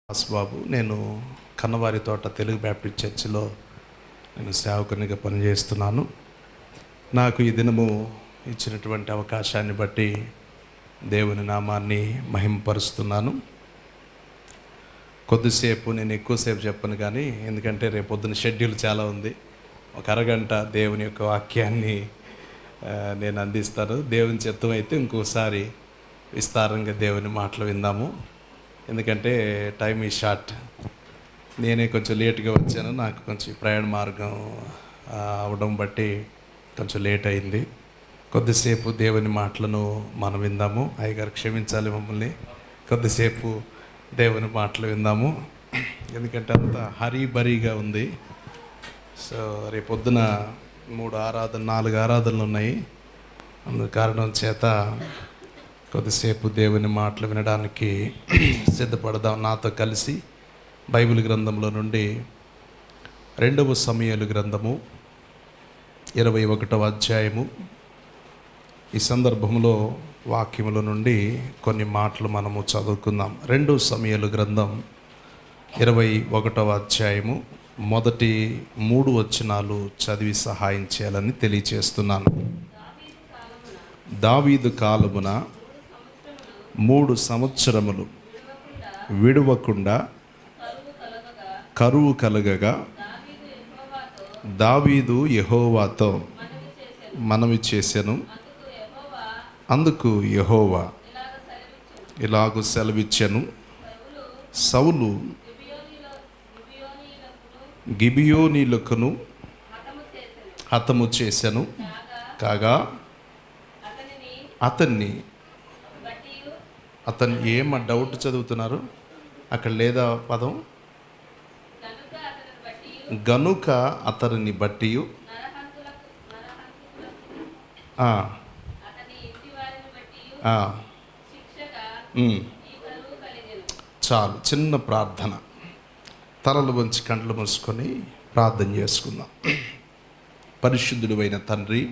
బాబు, నేను కన్నవారి తోట తెలుగు బ్యాప్టిస్ట్ చర్చిలో నేను సేవకునిగా పనిచేస్తున్నాను. నాకు ఈ దినము ఇచ్చినటువంటి అవకాశాన్ని బట్టి దేవుని నామాన్ని మహిమపరుస్తున్నాను. కొద్దిసేపు నేను ఎక్కువసేపు చెప్పను, కానీ ఎందుకంటే రేపొద్దున షెడ్యూల్ చాలా ఉంది. ఒక అరగంట దేవుని యొక్క వాక్యాన్ని నేను అందిస్తాను. దేవుని చిత్తం అయితే ఇంకోసారి విస్తారంగా దేవుని మాటలు విందాము. ఎందుకంటే టైం ఈ షార్ట్. నేనే కొంచెం లేట్గా వచ్చాను. నాకు కొంచెం ప్రయాణ మార్గం అవడం బట్టి కొంచెం లేట్ అయింది. కొద్దిసేపు దేవుని మాటలను మనం విందాము. అయ్యగారు క్షమించాలి మమ్మల్ని. కొద్దిసేపు దేవుని మాటలు విందాము, ఎందుకంటే అంత హరీబరీగా ఉంది. సో రేపొద్దున 4 ఆరాధనలు ఉన్నాయి. అందు కారణం చేత కొద్దిసేపు దేవుని మాటలు వినడానికి సిద్ధపడదాం. నాతో కలిసి బైబిల్ గ్రంథంలో నుండి 2వ సమూయేలు గ్రంథము 21వ అధ్యాయము. ఈ సందర్భంలో వాక్యముల నుండి కొన్ని మాటలు మనము చదువుకుందాం. 2వ సమూయేలు గ్రంథం 21వ అధ్యాయము మొదటి 3 వచనాలు చదివి సహాయం చేయాలని తెలియచేస్తున్నాను. దావీదు కాలమున 3 సంవత్సరములు విడువకుండా కరువు కలగగా దావీదు యెహోవాతో మనవి చేసెను. అందుకు యెహోవా ఇలాగు సెలవిచ్చెను, సౌలు గిబియోనీయులను హతము చేసెను. కాగా అతన్ని ఏమ డౌట్ చదువుతున్నారు అక్కడ లేదా పదం? గనుక అతనిని బట్టి చాలు. చిన్న ప్రార్థన, తలలు వంచి కండ్లు మూసుకొని ప్రార్థన చేసుకుందాం. పరిశుద్ధుడైన తండ్రి,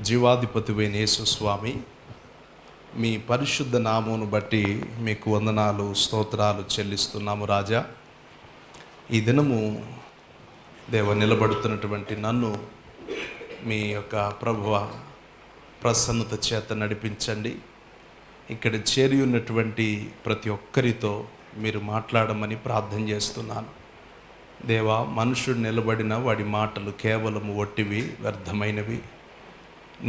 జీవాధిపతివైన యేసు స్వామి, మీ పరిశుద్ధ నామమును బట్టి మీకు వందనాలు, స్తోత్రాలు చెల్లిస్తున్నాము రాజా. ఈ దినము దేవ నిలబడుతున్నటువంటి నన్ను మీ యొక్క ప్రభువ ప్రసన్నత చేత నడిపించండి. ఇక్కడ చేరి ఉన్నటువంటి ప్రతి ఒక్కరితో మీరు మాట్లాడమని ప్రార్థన చేస్తున్నాను. దేవా, మనుషుడు నిలబడిన వాడి మాటలు కేవలము ఒట్టివి, వ్యర్థమైనవి.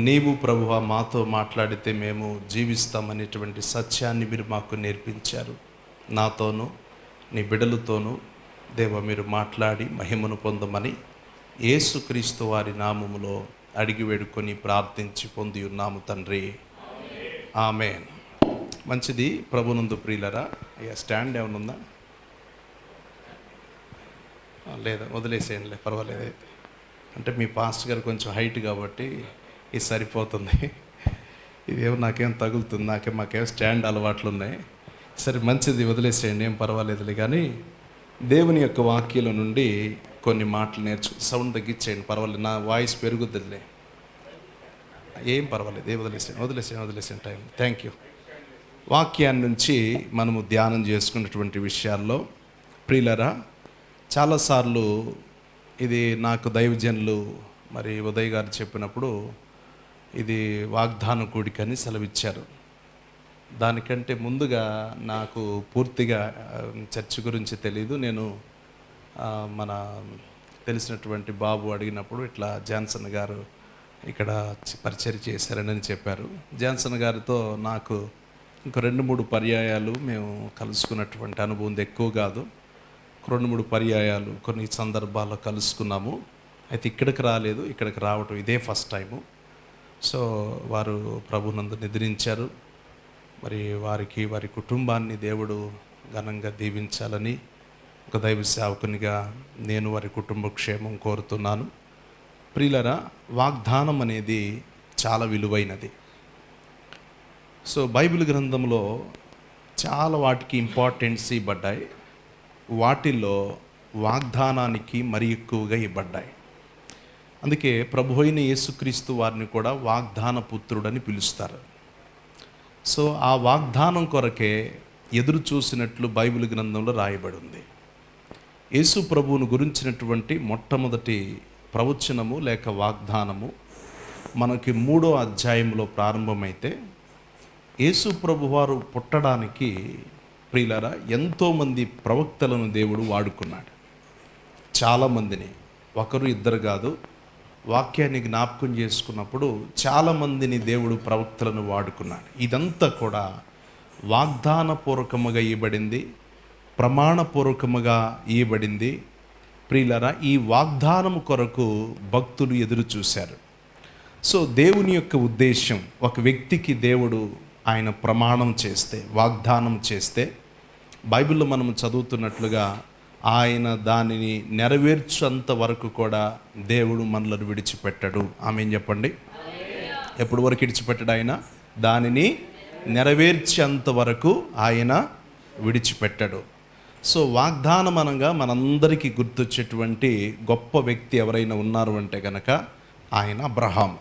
నీవు ప్రభువా మాతో మాట్లాడితే మేము జీవిస్తామనేటువంటి సత్యాన్ని మీరు మాకు నేర్పించారు. నాతోనూ నీ బిడ్డలతోనూ దేవ మీరు మాట్లాడి మహిమను పొందమని యేసుక్రీస్తు వారి నామములో అడిగి వేడుకొని ప్రార్థించి పొంది ఉన్నాము తండ్రి, ఆమేన్. మంచిది. ప్రభునందు ప్రియులరా, అయ్యా స్టాండ్ ఏమైనా ఉందా? లేదా వదిలేసేయండిలే, పర్వాలేదు. అయితే అంటే మీ పాస్టర్ గారు కొంచెం హైట్ కాబట్టి ఇది సరిపోతుంది. ఇదేమో నాకేం తగులుతుంది, మాకేం స్టాండ్ అలవాట్లు ఉన్నాయి. సరే మంచిది, వదిలేసేయండి, ఏం పర్వాలేదులే. కానీ దేవుని యొక్క వాక్యాల నుండి కొన్ని మాటలు సౌండ్ తగ్గించేయండి, పర్వాలేదు. నా వాయిస్ పెరుగుద్దిలే, ఏం పర్వాలేదు. వదిలేసేయండి టైం. Thank you. వాక్యాన్ని నుంచి మనము ధ్యానం చేసుకున్నటువంటి విషయాల్లో ప్రియులరా, చాలాసార్లు ఇది నాకు దైవజనులు మరి ఉదయ్ గారు చెప్పినప్పుడు ఇది వాగ్దాన కూడికని సెలవిచ్చారు. దానికంటే ముందుగా నాకు పూర్తిగా చర్చ్ గురించి తెలీదు. నేను మన తెలిసినటువంటి బాబు అడిగినప్పుడు ఇట్లా జాన్సన్ గారు ఇక్కడ పరిచర్య చేశారని చెప్పారు. జాన్సన్ గారితో నాకు ఇంకో 2-3 పర్యాయాలు మేము కలుసుకున్నటువంటి అనుభవం ఎక్కువ కాదు. 2-3 పర్యాయాలు కొన్ని సందర్భాల్లో కలుసుకున్నాము. అయితే ఇక్కడికి రాలేదు, ఇక్కడికి రావటం ఇదే ఫస్ట్ టైము. సో వారు ప్రభునందు నిద్రించారు. మరి వారికి వారి కుటుంబాన్ని దేవుడు ఘనంగా దీవించాలని ఒక దైవ సేవకునిగా నేను వారి కుటుంబ క్షేమం కోరుతున్నాను. ప్రియులరా, వాగ్దానం అనేది చాలా విలువైనది. సో బైబిల్ గ్రంథంలో చాలా వాటికి ఇంపార్టెన్స్ ఇవ్వబడ్డాయి. వాటిల్లో వాగ్దానానికి మరి ఎక్కువగా ఇవ్వబడ్డాయి. అందుకే ప్రభు అయిన యేసుక్రీస్తు వారిని కూడా వాగ్దాన పుత్రుడని పిలుస్తారు. సో ఆ వాగ్దానం కొరకే ఎదురు చూసినట్లు బైబిల్ గ్రంథంలో రాయబడి ఉంది. యేసు ప్రభువును గురించినటువంటి మొట్టమొదటి ప్రవచనము లేక వాగ్దానము మనకి 3వ అధ్యాయంలో ప్రారంభమైతే, యేసు ప్రభువారు పుట్టడానికి ప్రియులారా ఎంతోమంది ప్రవక్తలను దేవుడు వాడుకున్నాడు. చాలామందిని, ఒకరు ఇద్దరు కాదు, వాక్యాన్ని జ్ఞాపకం చేసుకున్నప్పుడు చాలామందిని దేవుడు ప్రవక్తలను వాడుకున్నాడు. ఇదంతా కూడా వాగ్దానపూర్వకముగా ఇవ్వబడింది, ప్రమాణపూర్వకముగా ఇవ్వబడింది. ప్రియులారా, ఈ వాగ్దానము కొరకు భక్తులు ఎదురు చూశారు. సో దేవుని యొక్క ఉద్దేశం, ఒక వ్యక్తికి దేవుడు ఆయన ప్రమాణం చేస్తే, వాగ్దానం చేస్తే, బైబిల్లో మనం చదువుతున్నట్లుగా ఆయన దానిని నెరవేర్చేంత వరకు కూడా దేవుడు మనలను విడిచిపెట్టడు. ఆమేన్ చెప్పండి. ఎప్పటి వరకు విడిచిపెట్టడు? ఆయన దానిని నెరవేర్చేంత వరకు ఆయన విడిచిపెట్టడు. సో వాగ్దానం అనగా మనందరికీ గుర్తొచ్చేటువంటి గొప్ప వ్యక్తి ఎవరైనా ఉన్నారు అంటే కనుక ఆయన అబ్రహాము.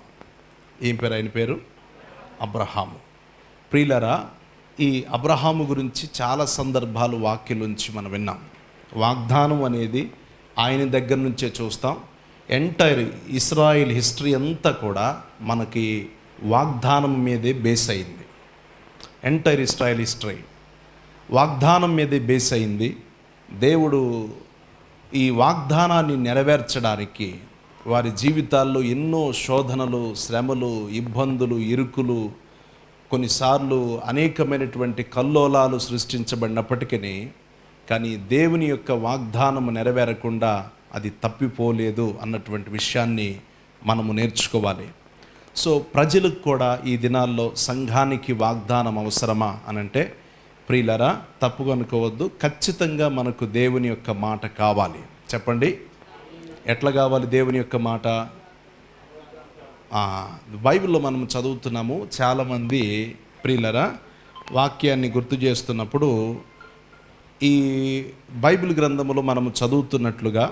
ఏం పేరు ఆయన పేరు? అబ్రహాము. ప్రియులారా, ఈ అబ్రహాము గురించి చాలా సందర్భాలు వాక్యంలోంచి మనం విన్నాం. వాగ్దానం అనేది ఆయన దగ్గర నుంచే చూస్తాం. ఎంటైర్ ఇస్రాయేల్ హిస్టరీ అంతా కూడా మనకి వాగ్దానం మీదే బేస్ అయింది. ఎంటైర్ ఇస్రాయేల్ హిస్టరీ వాగ్దానం మీదే బేస్ అయింది. దేవుడు ఈ వాగ్దానాన్ని నెరవేర్చడానికి వారి జీవితాల్లో ఎన్నో శోధనలు, శ్రమలు, ఇబ్బందులు, ఇరుకులు, కొన్నిసార్లు అనేకమైనటువంటి కల్లోలాలు సృష్టించబడినప్పటికీ కానీ దేవుని యొక్క వాగ్దానము నెరవేరకుండా అది తప్పిపోలేదు అన్నటువంటి విషయాన్ని మనము నేర్చుకోవాలి. సో ప్రజలకు కూడా ఈ దినాల్లో సంఘానికి వాగ్దానం అవసరమా అనంటే, ప్రియులరా తప్పుగా అనుకోవద్దు, ఖచ్చితంగా మనకు దేవుని యొక్క మాట కావాలి. చెప్పండి, ఎట్లా కావాలి దేవుని యొక్క మాట? బైబిల్లో మనం చదువుతున్నాము. చాలామంది ప్రియులరా వాక్యాన్ని గుర్తు చేస్తున్నప్పుడు ఈ బైబిల్ గ్రంథములో మనము చదువుతున్నట్లుగా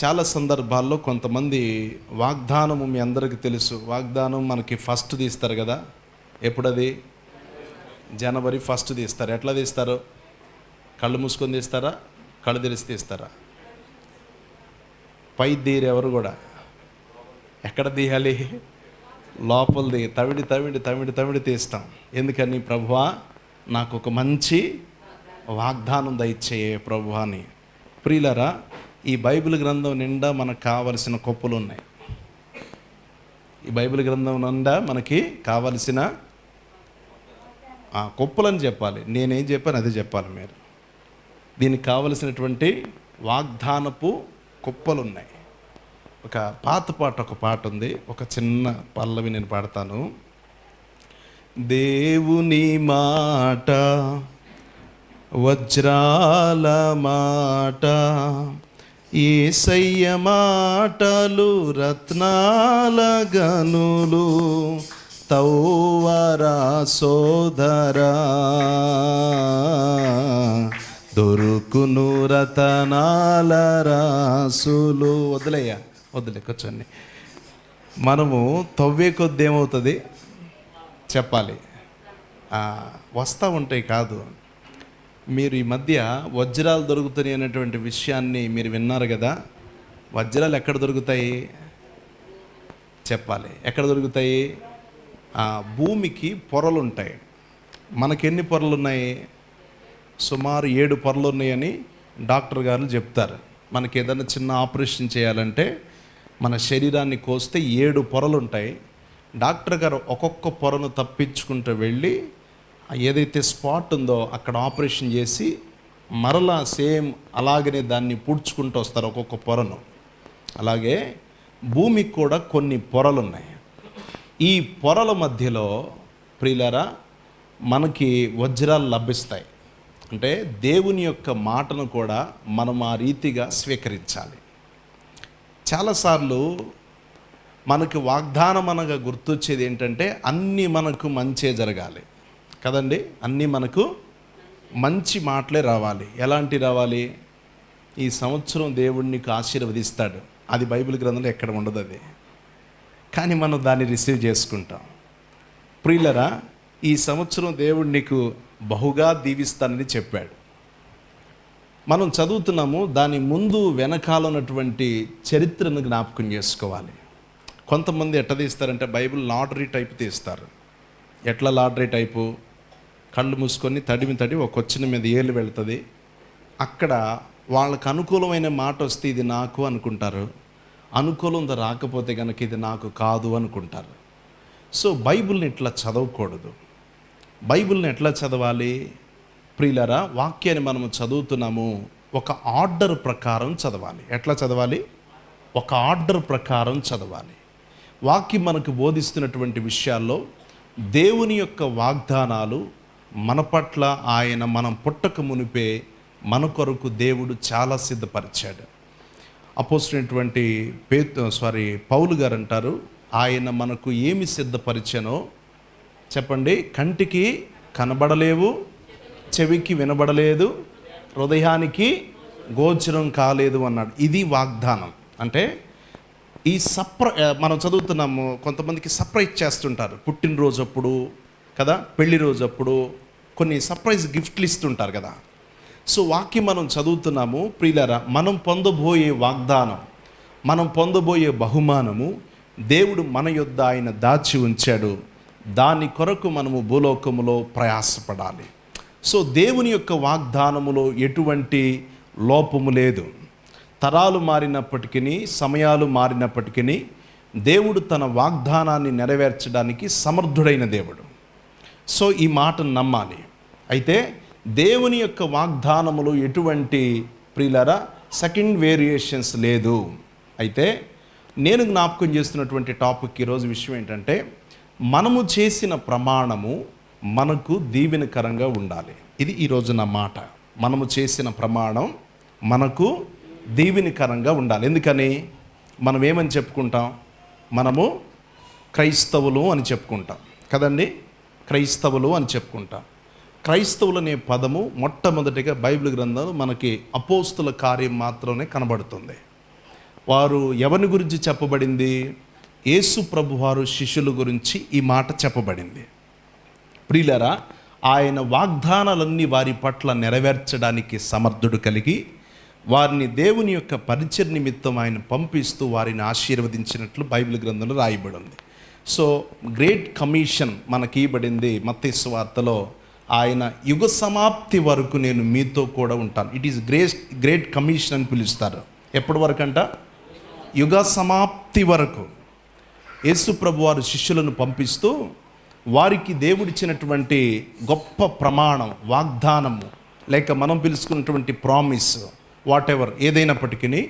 చాలా సందర్భాల్లో కొంతమంది వాగ్దానము, మీ అందరికీ తెలుసు, వాగ్దానం మనకి ఫస్ట్ తీస్తారు కదా. ఎప్పుడది? జనవరి 1 తీస్తారు. ఎట్లా తీస్తారు? కళ్ళు మూసుకొని తీస్తారా? కళ్ళు తెరిచి తీస్తారా? పై తీరు ఎవరు కూడా ఎక్కడ తీయాలి? లోపలిది తవిడి తవిడి తవిడి తవిడి తీస్తాం. ఎందుకని? ప్రభువా నాకు ఒక మంచి వాగ్దానం దయచేయే ప్రభువా అని. ప్రియులరా, ఈ బైబిల్ గ్రంథం నిండా మనకు కావలసిన కొప్పులు ఉన్నాయి. ఈ బైబిల్ గ్రంథం నిండా మనకి కావలసిన కొప్పులని చెప్పాలి. నేనేం చెప్పాను అదే చెప్పాలి మీరు. దీనికి కావలసినటువంటి వాగ్దానపు కుప్పలు ఉన్నాయి. ఒక పాట ఉంది, ఒక చిన్న పల్లవి నేను పాడతాను. దేవుని మాట వజ్రాల మాట, యేసయ్య మాటలు రత్నాల గనులు, తౌవరా సోదరా దొరుకును రతనాల రాసులు. వదిలే కూర్చోండి. మనము తవ్వే కొద్ది ఏమవుతుంది చెప్పాలి, వస్తూ ఉంటాయి. కాదు, మీరు ఈ మధ్య వజ్రాలు దొరుకుతాయి అనేటువంటి విషయాన్ని మీరు విన్నారు కదా. వజ్రాలు ఎక్కడ దొరుకుతాయి చెప్పాలి. ఎక్కడ దొరుకుతాయి? భూమికి పొరలు ఉంటాయి. మనకెన్ని పొరలు ఉన్నాయి? సుమారు 7 పొరలు ఉన్నాయని డాక్టర్ గారు చెప్తారు. మనకి ఏదైనా చిన్న ఆపరేషన్ చేయాలంటే మన శరీరాన్ని కోస్తే 7 పొరలు ఉంటాయి. డాక్టర్ గారు ఒక్కొక్క పొరను తప్పించుకుంటూ వెళ్ళి ఏదైతే స్పాట్ ఉందో అక్కడ ఆపరేషన్ చేసి మరలా సేమ్ అలాగనే దాన్ని పూడ్చుకుంటూ వస్తారు ఒక్కొక్క పొరను. అలాగే భూమికి కూడా కొన్ని పొరలు ఉన్నాయి. ఈ పొరల మధ్యలో ప్రియులారా మనకి వజ్రాలు లభిస్తాయి. అంటే దేవుని యొక్క మాటను కూడా మనం ఆ రీతిగా స్వీకరించాలి. చాలాసార్లు మనకు వాగ్దానం అనగా గుర్తొచ్చేది ఏంటంటే అన్నీ మనకు మంచే జరగాలి కదండి. అన్నీ మనకు మంచి మాటలే రావాలి. ఎలాంటి రావాలి? ఈ సంవత్సరం దేవుడు నీకు ఆశీర్వదిస్తాడు, అది బైబిల్ గ్రంథంలో ఎక్కడ ఉండదు అది. కానీ మనం దాన్ని రిసీవ్ చేసుకుంటాం. ప్రియులరా, ఈ సంవత్సరం దేవుడు నీకు బహుగా దీవిస్తానని చెప్పాడు. మనం చదువుతున్నాము, దాని ముందు వెనకాల ఉన్నటువంటి చరిత్రను జ్ఞాపకం చేసుకోవాలి. కొంతమంది ఎట్లా తీస్తారంటే బైబిల్ లాటరీ టైప్ తీస్తారు. ఎట్లా లాటరీ టైపు? కళ్ళు మూసుకొని తడిమి ఒక కొచ్చిన మీద ఏళ్ళు వెళ్తుంది. అక్కడ వాళ్ళకు అనుకూలమైన మాట వస్తే ఇది నాకు అనుకుంటారు, అనుకూలంగా రాకపోతే కనుక ఇది నాకు కాదు అనుకుంటారు. సో బైబిల్ని ఇట్లా చదవకూడదు. బైబిల్ని ఎట్లా చదవాలి ప్రియులారా? వాక్యాన్ని మనము చదువుతున్నాము, ఒక ఆర్డర్ ప్రకారం చదవాలి. ఎట్లా చదవాలి? ఒక ఆర్డర్ ప్రకారం చదవాలి. వాక్యం మనకు బోధిస్తున్నటువంటి విషయాల్లో దేవుని యొక్క వాగ్దానాలు మన పట్ల ఆయన మనం పుట్టక మునిపే మన కొరకు దేవుడు చాలా సిద్ధపరిచాడు. అపోస్తలుడైనటువంటి పౌలు గారు అంటారు, ఆయన మనకు ఏమి సిద్ధపరిచానో చెప్పండి, కంటికి కనబడలేవు, చెవికి వినబడలేదు, హృదయానికి గోచరం కాలేదు అన్నాడు. ఇది వాగ్దానం. అంటే ఈ మనం చదువుతున్నాము, కొంతమందికి సర్ప్రైజ్ చేస్తుంటారు పుట్టినరోజు అప్పుడు కదా, పెళ్లి రోజు అప్పుడు కొన్ని సర్ప్రైజ్ గిఫ్ట్లు ఇస్తుంటారు కదా. సో వాక్యం మనం చదువుతున్నాము ప్రియులారా, మనం పొందబోయే వాగ్దానం, మనం పొందబోయే బహుమానము దేవుడు మన యొద్ద ఆయన దాచి ఉంచాడు. దాని కొరకు మనము భూలోకములో ప్రయాసపడాలి. సో దేవుని యొక్క వాగ్దానములో ఎటువంటి లోపము లేదు. తరాలు మారినప్పటికీ, సమయాలు మారినప్పటికీ దేవుడు తన వాగ్దానాన్ని నెరవేర్చడానికి సమర్థుడైన దేవుడు. సో ఈ మాటను నమ్మాలి. అయితే దేవుని యొక్క వాగ్దానములో ఎటువంటి ప్రియులారా సెకండ్ వేరియేషన్స్ లేదు. అయితే నేను జ్ఞాపకం చేస్తున్నటువంటి టాపిక్ ఈరోజు విషయం ఏంటంటే, మనము చేసిన ప్రమాణము మనకు దీవెనకరంగా ఉండాలి. ఇది ఈరోజు నా మాట. మనము చేసిన ప్రమాణం మనకు దీవెనకరంగా ఉండాలి. ఎందుకని? మనం ఏమని చెప్పుకుంటాం? మనము క్రైస్తవులు అని చెప్పుకుంటాం కదండి. క్రైస్తవులు అని చెప్పుకుంటాం. క్రైస్తవులు అనే పదము మొట్టమొదటిగా బైబిల్ గ్రంథంలో మనకి అపోస్తుల కార్యం మాత్రమే కనబడుతుంది. వారు ఎవరి గురించి చెప్పబడింది? యేసు ప్రభువారు శిష్యుల గురించి ఈ మాట చెప్పబడింది. ప్రియులారా, ఆయన వాగ్దానాలన్నీ వారి పట్ల నెరవేర్చడానికి సమర్థుడు కలిగి వారిని దేవుని యొక్క పరిచయ నిమిత్తం ఆయన పంపిస్తూ వారిని ఆశీర్వదించినట్లు బైబిల్ గ్రంథంలో రాయబడి ఉంది. సో గ్రేట్ కమిషన్ మనకి ఇవ్వబడింది మత్తయి సువార్తలో. ఆయన యుగ సమాప్తి వరకు నేను మీతో కూడా ఉంటాను. ఇట్ ఈస్ గ్రేట్ కమిషన్ అని పిలుస్తారు. ఎప్పటి వరకు అంట? యుగ సమాప్తి వరకు. యేసు ప్రభు వారు శిష్యులను పంపిస్తూ వారికి దేవుడిచ్చినటువంటి గొప్ప ప్రమాణం, వాగ్దానము, లేక మనం పిలుచుకున్నటువంటి ప్రామిస్, వాట్ ఎవర్ ఏదైనప్పటికీ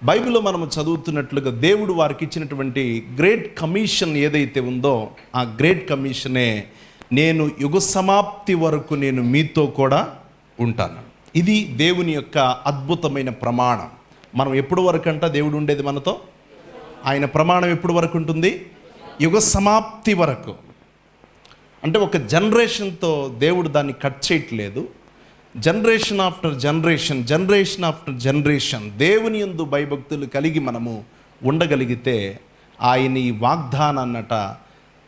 బైబిల్లో మనం చదువుతున్నట్లుగా దేవుడు వారికి ఇచ్చినటువంటి గ్రేట్ కమిషన్ ఏదైతే ఉందో ఆ గ్రేట్ కమిషనే, నేను యుగ సమాప్తి వరకు నేను మీతో కూడా ఉంటాను. ఇది దేవుని యొక్క అద్భుతమైన ప్రమాణం. మనం ఎప్పుడు వరకు అంట దేవుడు ఉండేది మనతో? ఆయన ప్రమాణం ఎప్పుడు వరకు ఉంటుంది? యుగ సమాప్తి వరకు. అంటే ఒక జనరేషన్తో దేవుడు దాన్ని కట్ చేయట్లేదు. Generation after generation, generation after generation దేవుని యందు భయభక్తులు కలిగి మనము ఉండగలిగితే ఆయన ఈ వాగ్దానాన్నట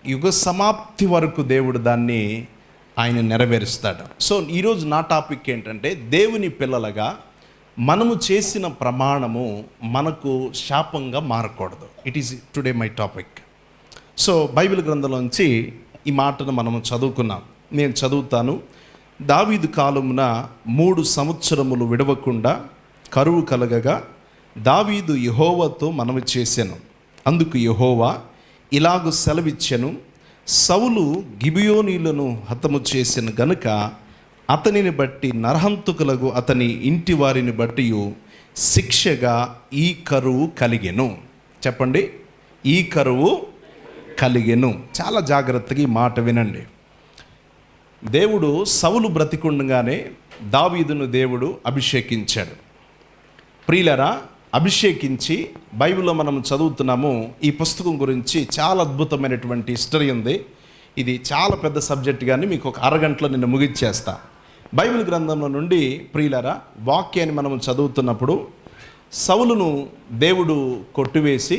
యుగ సమాప్తి వరకు దేవుడు దాన్ని ఆయన నెరవేరుస్తాడు. సో ఈరోజు నా టాపిక్ ఏంటంటే, దేవుని పిల్లలుగా మనము చేసిన ప్రమాణము మనకు శాపంగా మారకూడదు. It is today my topic. So Bible గ్రంథంలోంచి ఈ మాటను మనము చదువుకున్నాం. నేను చదువుతాను. దావీదు కాలమున 3 సంవత్సరములు విడవకుండా కరువు కలగగా దావీదు యెహోవాతో మనవి చేసెను. అందుకు యెహోవా ఇలాగు సెలవిచ్చెను, సౌలు గిబియోనీలను హతము చేసిన గనుక అతనిని బట్టి నరహంతకులకు అతని ఇంటి వారిని బట్టి శిక్షగా ఈ కరువు కలిగెను. చెప్పండి, ఈ కరువు కలిగెను. చాలా జాగ్రత్తగా ఈ మాట వినండి. దేవుడు సౌలు బ్రతికుండగానే దావీదును దేవుడు అభిషేకించాడు. ప్రియులరా, అభిషేకించి బైబిల్లో మనం చదువుతున్నాము. ఈ పుస్తకం గురించి చాలా అద్భుతమైనటువంటి హిస్టరీ ఉంది. ఇది చాలా పెద్ద సబ్జెక్ట్, కానీ మీకు ఒక అరగంటలో నిన్ను ముగిచ్చేస్తా. బైబిల్ గ్రంథంలో నుండి ప్రియులరా వాక్యాన్ని మనం చదువుతున్నప్పుడు సౌలును దేవుడు కొట్టివేసి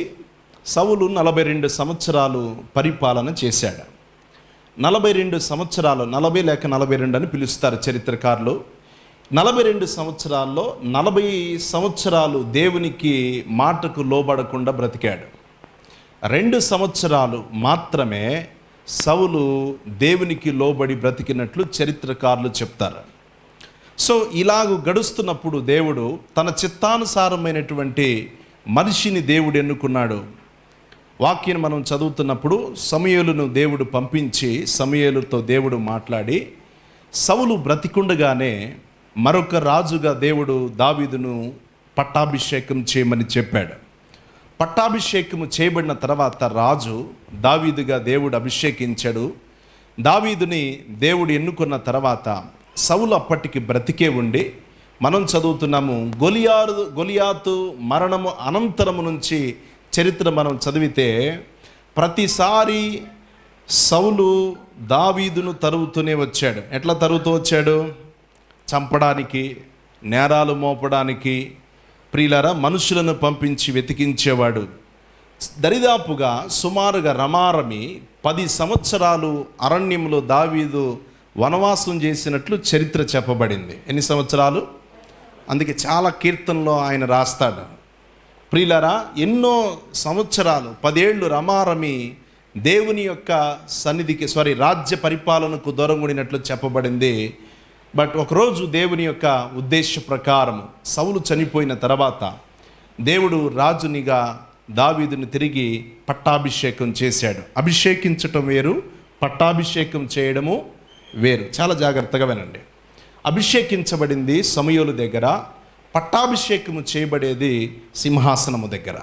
సౌలు 42 సంవత్సరాలు పరిపాలన చేశాడు. 42 సంవత్సరాలు, 40 లేక 42 అని పిలుస్తారు చరిత్రకారులు. 42 సంవత్సరాల్లో 40 సంవత్సరాలు దేవునికి మాటకు లోబడకుండా బ్రతికాడు. 2 సంవత్సరాలు మాత్రమే సౌలు దేవునికి లోబడి బ్రతికినట్లు చరిత్రకారులు చెప్తారు. సో ఇలాగ గడుస్తున్నప్పుడు దేవుడు తన చిత్తానుసారమైనటువంటి మనిషిని దేవుడు ఎన్నుకున్నాడు. వాక్యం మనం చదువుతున్నప్పుడు సమూయేలును దేవుడు పంపించి సమూయేలుతో దేవుడు మాట్లాడి సౌలు బ్రతికుండగానే మరొక రాజుగా దేవుడు దావీదును పట్టాభిషేకం చేయమని చెప్పాడు. పట్టాభిషేకము చేయబడిన తర్వాత రాజు దావీదుగా దేవుడు అభిషేకించాడు. దావీదుని దేవుడు ఎన్నుకున్న తర్వాత సౌలు అప్పటికి బ్రతికే ఉండి, మనం చదువుతున్నాము గొలియాతు మరణము అనంతరము నుంచి చరిత్ర మనం చదివితే ప్రతిసారి సౌలు దావీదును తరువుతూనే వచ్చాడు. ఎట్లా తరువుతూ వచ్చాడు? చంపడానికి, నేరాలు మోపడానికి, ప్రియులారా మనుషులను పంపించి వెతికించేవాడు. దరిదాపుగా సుమారుగా రమారమి 10 సంవత్సరాలు అరణ్యంలో దావీదు వనవాసం చేసినట్లు చరిత్ర చెప్పబడింది. ఎన్ని సంవత్సరాలు? అందుకే చాలా కీర్తనలో ఆయన రాస్తాడు. ప్రియులారా ఎన్నో సంవత్సరాలు 10 ఏళ్ళు రమారమి దేవుని యొక్క సన్నిధికి రాజ్య పరిపాలనకు దూరంగుడినట్లు చెప్పబడింది. బట్ ఒకరోజు దేవుని యొక్క ఉద్దేశ ప్రకారం సౌలు చనిపోయిన తర్వాత దేవుడు రాజునిగా దావీదుని తిరిగి పట్టాభిషేకం చేశాడు. అభిషేకించటం వేరు, పట్టాభిషేకం చేయడము వేరు. చాలా జాగ్రత్తగా వినండి. అభిషేకించబడింది సమూయేలు దగ్గర, పట్టాభిషేకము చేయబడేది సింహాసనము దగ్గర.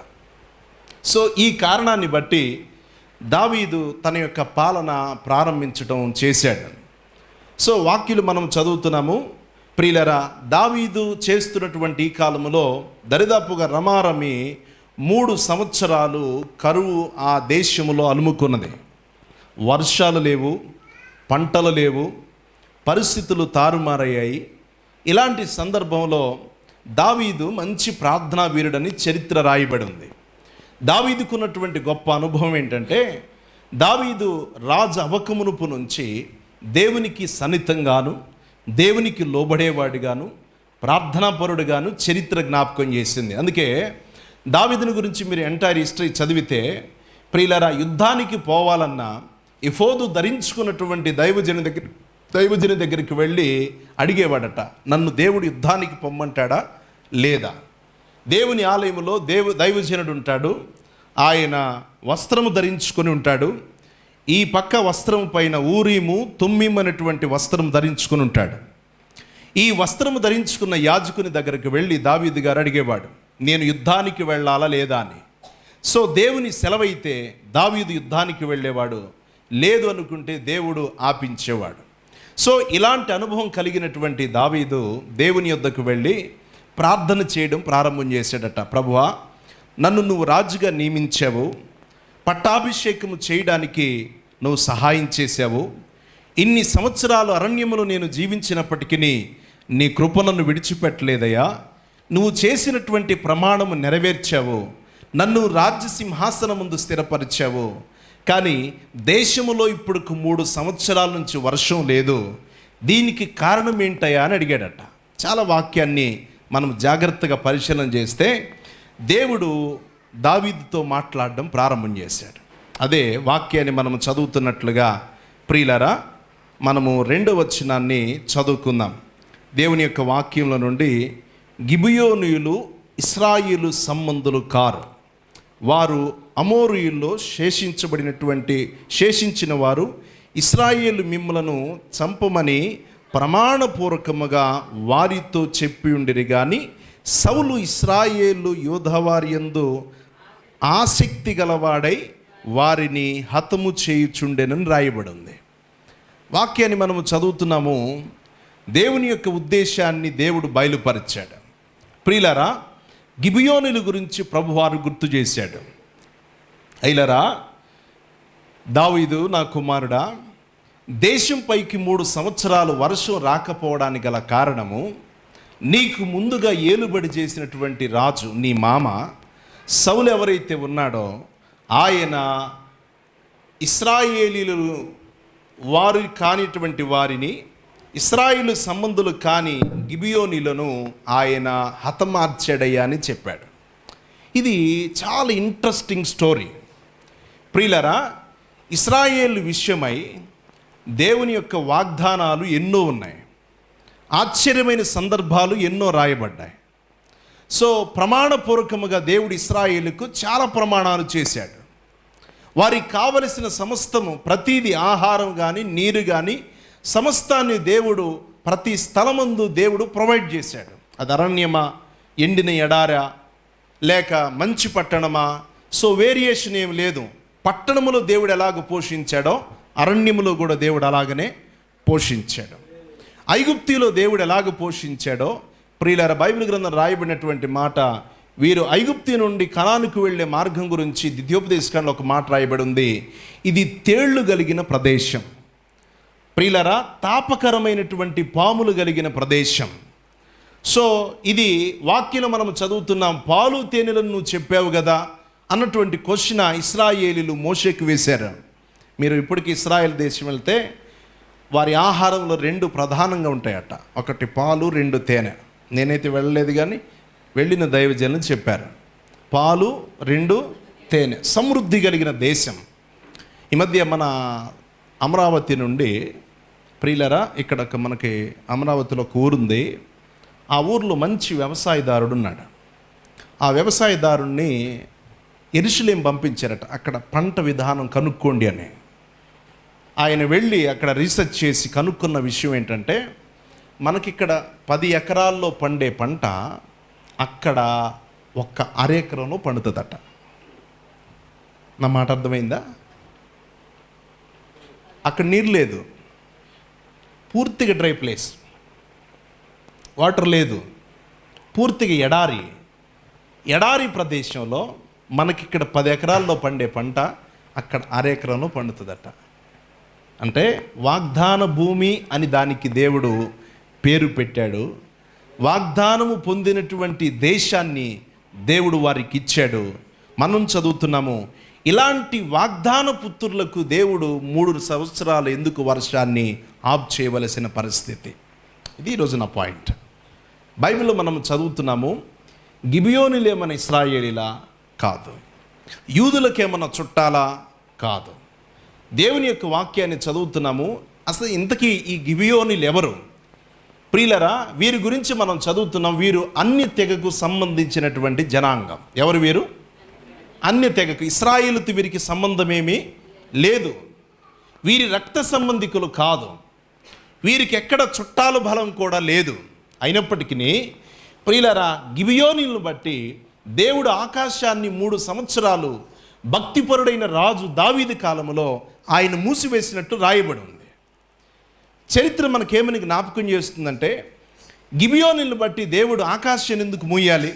సో ఈ కారణాన్ని బట్టి దావీదు తన యొక్క పాలన ప్రారంభించడం చేశాడు. సో వాక్యులు మనం చదువుతున్నాము. ప్రియులరా, దావీదు చేస్తున్నటువంటి ఈ కాలములో దరిదాపుగా రమారమి 3 సంవత్సరాలు కరువు ఆ దేశములో అలుముకున్నది. వర్షాలు లేవు, పంటలు లేవు, పరిస్థితులు తారుమారయ్యాయి. ఇలాంటి సందర్భంలో దావీదు మంచి ప్రార్థనా వీరుడని చరిత్ర రాయబడి ఉంది. దావీదుకున్నటువంటి గొప్ప అనుభవం ఏంటంటే, దావీదు రాజు అవకమునుపు నుంచి దేవునికి సన్నిహితంగాను, దేవునికి లోబడేవాడిగాను, ప్రార్థనాపరుడుగాను చరిత్ర జ్ఞాపకం చేసింది. అందుకే దావీదుని గురించి మీరు ఎంటైర్ హిస్టరీ చదివితే, ప్రియులారా యుద్ధానికి పోవాలన్నా ఎఫోదు ధరించుకున్నటువంటి దైవజని దగ్గరికి వెళ్ళి అడిగేవాడట, నన్ను దేవుడు యుద్ధానికి పొమ్మంటాడా లేదా? దేవుని ఆలయంలో దైవజనుడు ఉంటాడు, ఆయన వస్త్రము ధరించుకొని ఉంటాడు. ఈ పక్క వస్త్రం పైన ఊరీము తుమ్మీము అనేటువంటి వస్త్రం ధరించుకుని ఉంటాడు. ఈ వస్త్రము ధరించుకున్న యాజకుని దగ్గరికి వెళ్ళి దావీదు గారు అడిగేవాడు, నేను యుద్ధానికి వెళ్ళాలా లేదా అని. సో దేవుని సెలవైతే దావీదు యుద్ధానికి వెళ్ళేవాడు, లేదు అనుకుంటే దేవుడు ఆపించేవాడు. సో ఇలాంటి అనుభవం కలిగినటువంటి దావీదు దేవుని యొద్దకు వెళ్ళి ప్రార్థన చేయడం ప్రారంభం చేశాడట. ప్రభువా, నన్ను నువ్వు రాజుగా నియమించావు, పట్టాభిషేకము చేయడానికి నువ్వు సహాయం చేశావు. ఇన్ని సంవత్సరాలు అరణ్యములో నేను జీవించినప్పటికీ నీ కృపను విడిచిపెట్టలేదయ్యా. నువ్వు చేసినటువంటి ప్రమాణము నెరవేర్చావు, నన్ను రాజ్య సింహాసనం ముందు స్థిరపరిచావు. కానీ దేశములో ఇప్పుడు 3 సంవత్సరాల నుంచి వర్షం లేదు, దీనికి కారణం ఏంటయ్యా అని అడిగాడట. చాలా వాక్యాన్ని మనం జాగ్రత్తగా పరిశీలన చేస్తే దేవుడు దావీదుతో మాట్లాడడం ప్రారంభం చేశాడు. అదే వాక్యాన్ని మనం చదువుతున్నట్లుగా ప్రియులారా, మనము 2వ వచనాన్ని చదువుకుందాం. దేవుని యొక్క వాక్యంలో నుండి, గిబియోనీయులు ఇశ్రాయేలు సంబంధులు కారు, వారు అమోరీయుల్లో శేషించిన వారు ఇశ్రాయేలు మిమ్ములను చంపమని ప్రమాణపూర్వకముగా వారితో చెప్పి ఉండిరి. కానీ సౌలు ఇశ్రాయేలు యోధవారి యందు ఆసక్తి గలవాడై వారిని హతము చేయుచుండెనని రాయబడి ఉంది. వాక్యాన్ని మనము చదువుతున్నాము. దేవుని యొక్క ఉద్దేశాన్ని దేవుడు బయలుపరిచాడు. ప్రియులారా, గిబియోనుల గురించి ప్రభువారు గుర్తు చేశాడు. అయిలరా, దావీదు నా కుమారుడా, దేశం పైకి 3 సంవత్సరాలు వర్షం రాకపోవడానికి గల కారణము, నీకు ముందుగా ఏలుబడి చేసినటువంటి రాజు నీ మామ సౌలు ఎవరైతే ఉన్నాడో ఆయన ఇశ్రాయేలీలు వారు కానిటువంటి వారిని, ఇశ్రాయేలు సంబంధులు కాని గిబియోనీలను ఆయన హతమార్చాడయ్యా అని చెప్పాడు. ఇది చాలా ఇంట్రెస్టింగ్ స్టోరీ. ప్రియులరా, ఇశ్రాయేలు విషయమై దేవుని యొక్క వాగ్దానాలు ఎన్నో ఉన్నాయి. ఆశ్చర్యమైన సందర్భాలు ఎన్నో రాయబడ్డాయి. సో ప్రమాణపూర్వకముగా దేవుడు ఇశ్రాయేలుకు చాలా ప్రమాణాలు చేశాడు. వారికి కావలసిన సమస్తము, ప్రతిదీ, ఆహారం కానీ నీరు కానీ సమస్తాన్ని దేవుడు ప్రతి స్థలమందు దేవుడు ప్రొవైడ్ చేశాడు. అది అరణ్యమా, ఎండిన ఎడారా, లేక మంచి పట్టణమా, సో వేరియేషన్ ఏమి లేదు. పట్టణములో దేవుడు ఎలాగ పోషించాడో అరణ్యములో కూడా దేవుడు అలాగనే పోషించాడు. ఐగుప్తిలో దేవుడు ఎలాగ పోషించాడో, ప్రియులారా, బైబిల్ గ్రంథం రాయబడినటువంటి మాట, వీరు ఐగుప్తి నుండి కనానుకు వెళ్ళే మార్గం గురించి ద్వితీయోపదేశకాండలో ఒక మాట రాయబడి ఉంది. ఇది తేళ్లు కలిగిన ప్రదేశం. ప్రియులారా, తాపకరమైనటువంటి పాములు కలిగిన ప్రదేశం. సో ఇది వాక్యంలో మనం చదువుతున్నాం. పాలు తేనెలను నువ్వు చెప్పావు కదా అన్నటువంటి క్వశ్చన్ ఇశ్రాయేలీలు మోషేకి వేశారు. మీరు ఇప్పటికీ ఇశ్రాయేల్ దేశం వెళ్తే వారి ఆహారంలో 2 ప్రధానంగా ఉంటాయట. ఒకటి పాలు, 2 తేనె. నేనైతే వెళ్ళలేదు, కానీ వెళ్ళిన దైవజనులు చెప్పారు. పాలు, 2 తేనె, సమృద్ధి కలిగిన దేశం. ఈ మధ్య మన అమరావతి నుండి, ప్రియులరా, ఇక్కడ మనకి అమరావతిలో ఒక ఊరుంది. ఆ ఊర్లో మంచి వ్యవసాయదారుడు ఉన్నాడు. ఆ వ్యవసాయదారుణ్ణి యెరూషలేము పంపించారట. అక్కడ పంట విధానం కనుక్కోండి అని. ఆయన వెళ్ళి అక్కడ రీసెర్చ్ చేసి కనుక్కున్న విషయం ఏంటంటే, మనకిక్కడ 10 ఎకరాల్లో పండే పంట అక్కడ 1 అరెకరంలో పండుతుందట. నా మాట అర్థమైందా? అక్కడ నీరు లేదు, పూర్తిగా డ్రై ప్లేస్, వాటర్ లేదు, పూర్తిగా ఎడారి ప్రదేశంలో మనకిక్కడ 10 ఎకరాల్లో పండే పంట అక్కడ 1 ఎకరంలో పండుతుందట. అంటే వాగ్దాన భూమి అని దానికి దేవుడు పేరు పెట్టాడు. వాగ్దానము పొందినటువంటి దేశాన్ని దేవుడు వారికి ఇచ్చాడు. మనం చదువుతున్నాము, ఇలాంటి వాగ్దాన పుత్రులకు దేవుడు 3 సంవత్సరాలు ఎందుకు వర్షాన్ని ఆఫ్ చేయవలసిన పరిస్థితి? ఇది ఈరోజు నా పాయింట్. బైబిల్లో మనం చదువుతున్నాము, గిబియోనులేమన్న ఇశ్రాయేలీలా? కాదు. యూదులకేమన్నా చుట్టాలా? కాదు. దేవుని యొక్క వాక్యాన్ని చదువుతున్నాము. అసలు ఇంతకీ ఈ గిబియోనీలు ఎవరు? ప్రియులరా, వీరి గురించి మనం చదువుతున్నాం. వీరు అన్య తెగకు సంబంధించినటువంటి జనాంగం. ఎవరు వీరు? అన్య తెగకు. ఇశ్రాయేలుతో వీరికి సంబంధమేమీ లేదు. వీరి రక్త సంబంధికులు కాదు. వీరికి ఎక్కడ చుట్టాలు బలం కూడా లేదు. అయినప్పటికీ ప్రియులరా, గిబియోనీలను బట్టి దేవుడు ఆకాశాన్ని 3 సంవత్సరాలు భక్తిపరుడైన రాజు దావీదు కాలంలో ఆయన మూసివేసినట్టు రాయబడి ఉంది. చరిత్ర మనకేమని జ్ఞాపకం చేస్తుందంటే, గిబియోనులను బట్టి దేవుడు ఆకాశాన్ని ఎందుకు మూయాలి?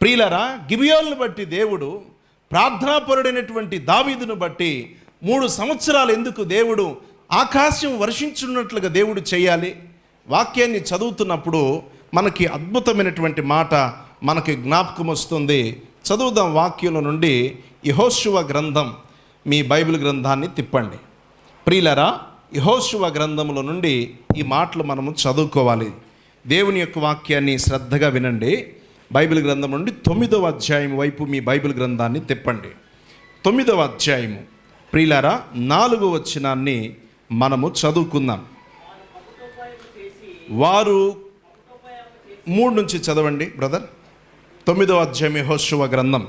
ప్రియులరా, గిబియోనులను బట్టి దేవుడు ప్రార్థనాపరుడైనటువంటి దావీదును బట్టి 3 సంవత్సరాలు ఎందుకు దేవుడు ఆకాశం వర్షించున్నట్లుగా దేవుడు చేయాలి? వాక్యాన్ని చదువుతున్నప్పుడు మనకి అద్భుతమైనటువంటి మాట మనకి జ్ఞాపకం వస్తుంది. చదువుదాం వాక్యంలో నుండి. యెహోషువ గ్రంథం, మీ బైబిల్ గ్రంథాన్ని తిప్పండి. ప్రియులరా, యెహోషువ గ్రంథంలో నుండి ఈ మాటలు మనము చదువుకోవాలి. దేవుని యొక్క వాక్యాన్ని శ్రద్ధగా వినండి. బైబిల్ గ్రంథం నుండి 9వ అధ్యాయం వైపు మీ బైబిల్ గ్రంథాన్ని తిప్పండి. 9వ అధ్యాయము, ప్రియులారా, 4వ వచనాన్ని మనము చదువుకుందాం. వారు 3 నుంచి చదవండి బ్రదర్. 9వ అధ్యాయం యెహోషువ గ్రంథం.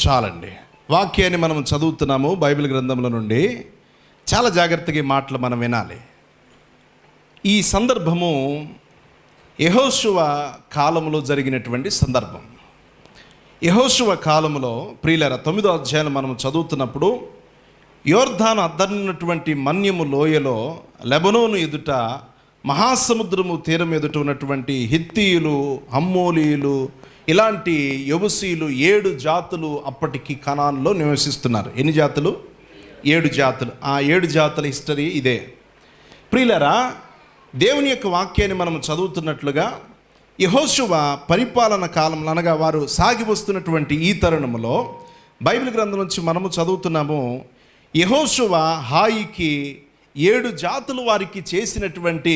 చాలండి. వాక్యాన్ని మనం చదువుతున్నాము బైబిల్ గ్రంథంలో నుండి. చాలా జాగ్రత్తగా ఈ మాటలు మనం వినాలి. ఈ సందర్భము యెహోషువ కాలంలో జరిగినటువంటి సందర్భం. యెహోషువ కాలంలో ప్రియులారా 9వ అధ్యాయం మనం చదువుతున్నప్పుడు యోర్దాను అద్దరినటువంటి మన్యము లోయలో లెబనోను ఎదుట మహాసముద్రము తీరం ఎదుట ఉన్నటువంటి హిత్తీయులు, అమ్మోలీయులు, ఇలాంటి యెబూసీయులు 7 జాతులు అప్పటికి కనాన్లో నివసిస్తున్నారు. ఎన్ని జాతులు? 7 జాతులు. ఆ 7 జాతుల హిస్టరీ ఇదే. ప్రియులారా, దేవుని యొక్క వాక్యాన్ని మనం చదువుతున్నట్లుగా యెహోషువ పరిపాలన కాలంలో, అనగా వారు సాగి వస్తున్నటువంటి ఈ తరుణంలో బైబిల్ గ్రంథం నుంచి మనము చదువుతున్నాము. యెహోషువ హాయికి 7 జాతులు వారికి చేసినటువంటి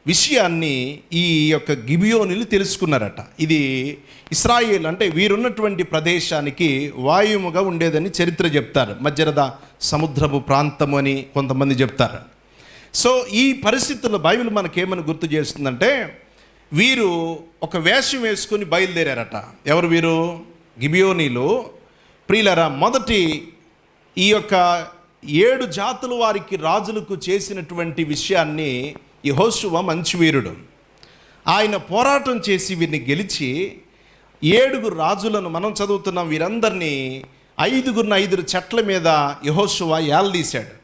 విషయాన్ని ఈ యొక్క గిబియోనీలు తెలుసుకున్నారట. ఇది ఇశ్రాయేల్ అంటే వీరున్నటువంటి ప్రదేశానికి వాయుముగా ఉండేదని చరిత్ర చెప్తారు. మధ్యరద సముద్రపు ప్రాంతం అని కొంతమంది చెప్తారు. సో ఈ పరిస్థితుల్లో బైబిల్ మనకేమని గుర్తు చేస్తుందంటే, వీరు ఒక వేషం వేసుకొని బయలుదేరారట. ఎవరు వీరు? గిబియోనీలు. ప్రియులారా, మొదటి ఈ యొక్క 7 జాతులు వారికి రాజులకు చేసినటువంటి విషయాన్ని యెహోషువ మంచి వీరుడు. ఆయన పోరాటం చేసి వీరిని గెలిచి 7 రాజులను మనం చదువుతున్నాం. వీరందరినీ 5 చెట్ల మీద యెహోషువ ఏలదీశాడు.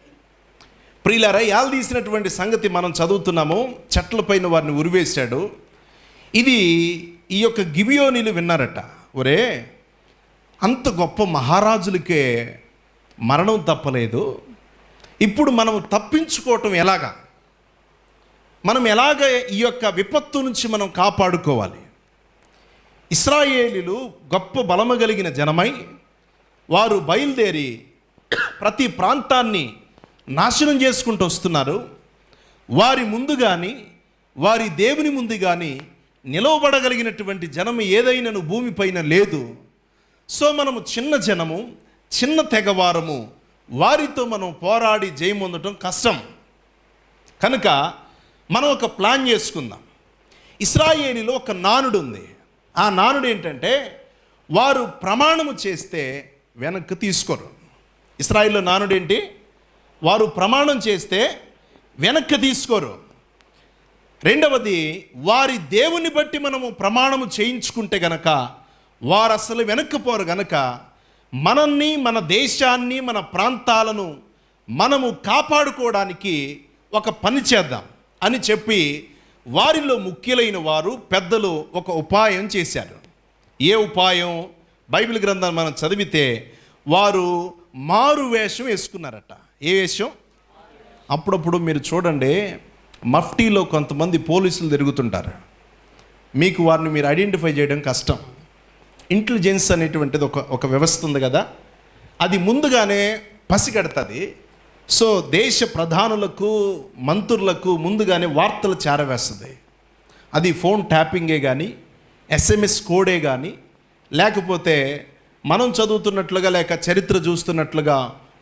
ప్రియులారా, ఏలదీసినటువంటి సంగతి మనం చదువుతున్నాము. చెట్లపైన వారిని ఉరివేశాడు. ఇది ఈ యొక్క గిబియోనీలు విన్నారట. ఒరే, అంత గొప్ప మహారాజులకే మరణం తప్పలేదు, ఇప్పుడు మనం తప్పించుకోవటం ఎలాగా? మనం ఎలాగ ఈ యొక్క విపత్తు నుంచి మనం కాపాడుకోవాలి? ఇశ్రాయేలీలు గొప్ప బలము కలిగిన జనమై వారు బయలుదేరి ప్రతి ప్రాంతాన్ని నాశనం చేసుకుంటూ వస్తున్నారు. వారి ముందు కానీ వారి దేవుని ముందు కానీ నిలవబడగలిగినటువంటి జనము ఏదైనాను భూమిపైన లేదు. సో మనము చిన్న జనము, చిన్న తెగవారము, వారితో మనం పోరాడి జయమొందటం కష్టం. కనుక మనం ఒక ప్లాన్ చేసుకుందాం. ఇశ్రాయేలీలో ఒక నానుడు ఉంది. ఆ నానుడు ఏంటంటే, వారు ప్రమాణము చేస్తే వెనక్కి తీసుకోరు. ఇశ్రాయేల్లో నానుడు ఏంటి? వారు ప్రమాణం చేస్తే వెనక్కి తీసుకోరు. రెండవది, వారి దేవుని బట్టి మనము ప్రమాణము చేయించుకుంటే గనక వారు అసలు వెనక్కిపోరు. గనక మనల్ని, మన దేశాన్ని, మన ప్రాంతాలను మనము కాపాడుకోవడానికి ఒక పని చేద్దాం అని చెప్పి వారిలో ముఖ్యులైన వారు, పెద్దలు ఒక ఉపాయం చేశారు. ఏ ఉపాయం? బైబిల్ గ్రంథాన్ని మనం చదివితే వారు మారు వేషం వేసుకున్నారట. ఏ వేషం? అప్పుడప్పుడు మీరు చూడండి, మఫ్టీలో కొంతమంది పోలీసులు తిరుగుతుంటారు. మీకు వారిని మీరు ఐడెంటిఫై చేయడం కష్టం. ఇంటెలిజెన్స్ అనేటువంటిది ఒక వ్యవస్థ ఉంది కదా, అది ముందుగానే పసిగడుతుంది. సో దేశ ప్రధానులకు, మంత్రులకు ముందుగానే వార్తలు చేరవేస్తుంది. అది ఫోన్ ట్యాపింగే కానీ, SMS కోడే కానీ, లేకపోతే మనం చదువుతున్నట్లుగా లేక చరిత్ర చూస్తున్నట్లుగా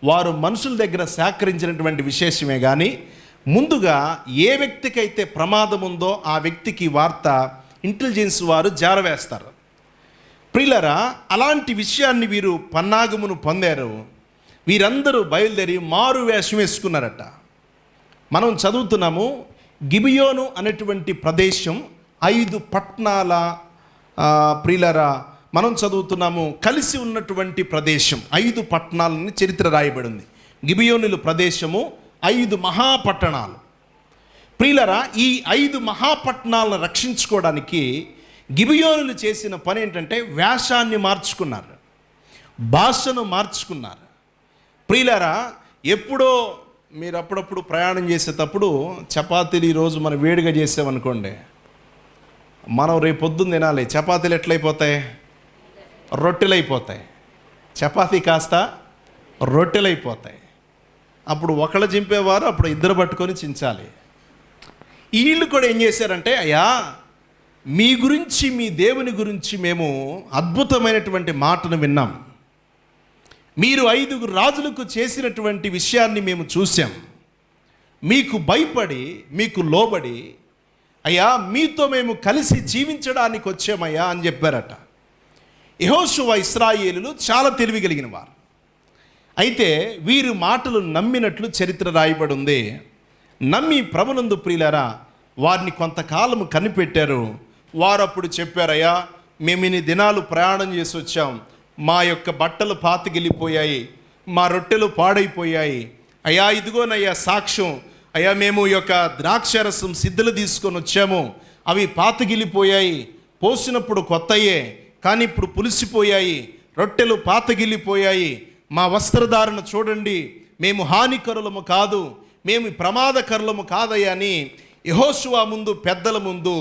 వారు మనుషుల దగ్గర సేకరించినటువంటి విశేషమే కానీ, ముందుగా ఏ వ్యక్తికైతే ప్రమాదం ఉందో ఆ వ్యక్తికి వార్త ఇంటెలిజెన్స్ వారు జారవేస్తారు. ప్రియులారా, అలాంటి విషయాన్ని వీరు పన్నాగమును పొందారు. వీరందరూ బయలుదేరి మారు వేషం వేసుకున్నారట. మనం చదువుతున్నాము, గిబియోను అనేటువంటి ప్రదేశం 5 పట్టణాల ప్రియులారా మనం చదువుతున్నాము కలిసి ఉన్నటువంటి ప్రదేశం. 5 పట్టణాలని చరిత్ర రాయబడింది. గిబియోనుల ప్రదేశము 5 మహాపట్టణాలు. ప్రియులారా, ఈ 5 మహాపట్టణాలను రక్షించుకోవడానికి గిబియోనులు చేసిన పని ఏంటంటే, వేషాన్ని మార్చుకున్నారు, భాషను మార్చుకున్నారు. ప్రియులారా, ఎప్పుడో మీరు అప్పుడప్పుడు ప్రయాణం చేసేటప్పుడు చపాతీలు ఈరోజు మనం వేడిగా చేసామనుకోండి, మనం రేపు పొద్దున్న తినాలి. చపాతీలు ఎట్లయిపోతాయి? రొట్టెలైపోతాయి. చపాతీ కాస్త రొట్టెలైపోతాయి. అప్పుడు ఒకళ్ళు చింపేవారు, అప్పుడు 2 పట్టుకొని చించాలి. వీళ్ళు కూడా ఏం చేశారంటే, అయ్యా మీ గురించి, మీ దేవుని గురించి మేము అద్భుతమైనటువంటి మాటను విన్నాం. మీరు 5 రాజులకు చేసినటువంటి విషయాన్ని మేము చూసాం. మీకు భయపడి, మీకు లోబడి, అయ్యా మీతో మేము కలిసి జీవించడానికి వచ్చామయ్యా అని చెప్పారట. యెహోషువ ఇశ్రాయేలులు చాలా తెలివి కలిగిన వారు. అయితే వీరు మాటలు నమ్మినట్లు చరిత్ర రాయబడి ఉంది. నమ్మి ప్రభునందు ప్రియులారా వారిని కొంతకాలం కనిపెట్టారు. వారు అప్పుడు చెప్పారయ్యా, మేము ఇన్ని దినాలు ప్రయాణం చేసి వచ్చాం, మా యొక్క బట్టలు పాతగిలిపోయాయి, మా రొట్టెలు పాడైపోయాయి. అయ్యా ఇదిగోనయ్యా సాక్ష్యం, అయ్యా మేము ఈ యొక్క ద్రాక్షరసం సిద్ధులు తీసుకొని వచ్చాము, అవి పాతగిలిపోయాయి, పోసినప్పుడు కొత్తయే కానీ ఇప్పుడు పులిసిపోయాయి, రొట్టెలు పాతగిలిపోయాయి, మా వస్త్రధారణ చూడండి, మేము హానికరులము కాదు, మేము ప్రమాదకరులము కాదయ్యా అని యెహోషువ ముందు, పెద్దల ముందు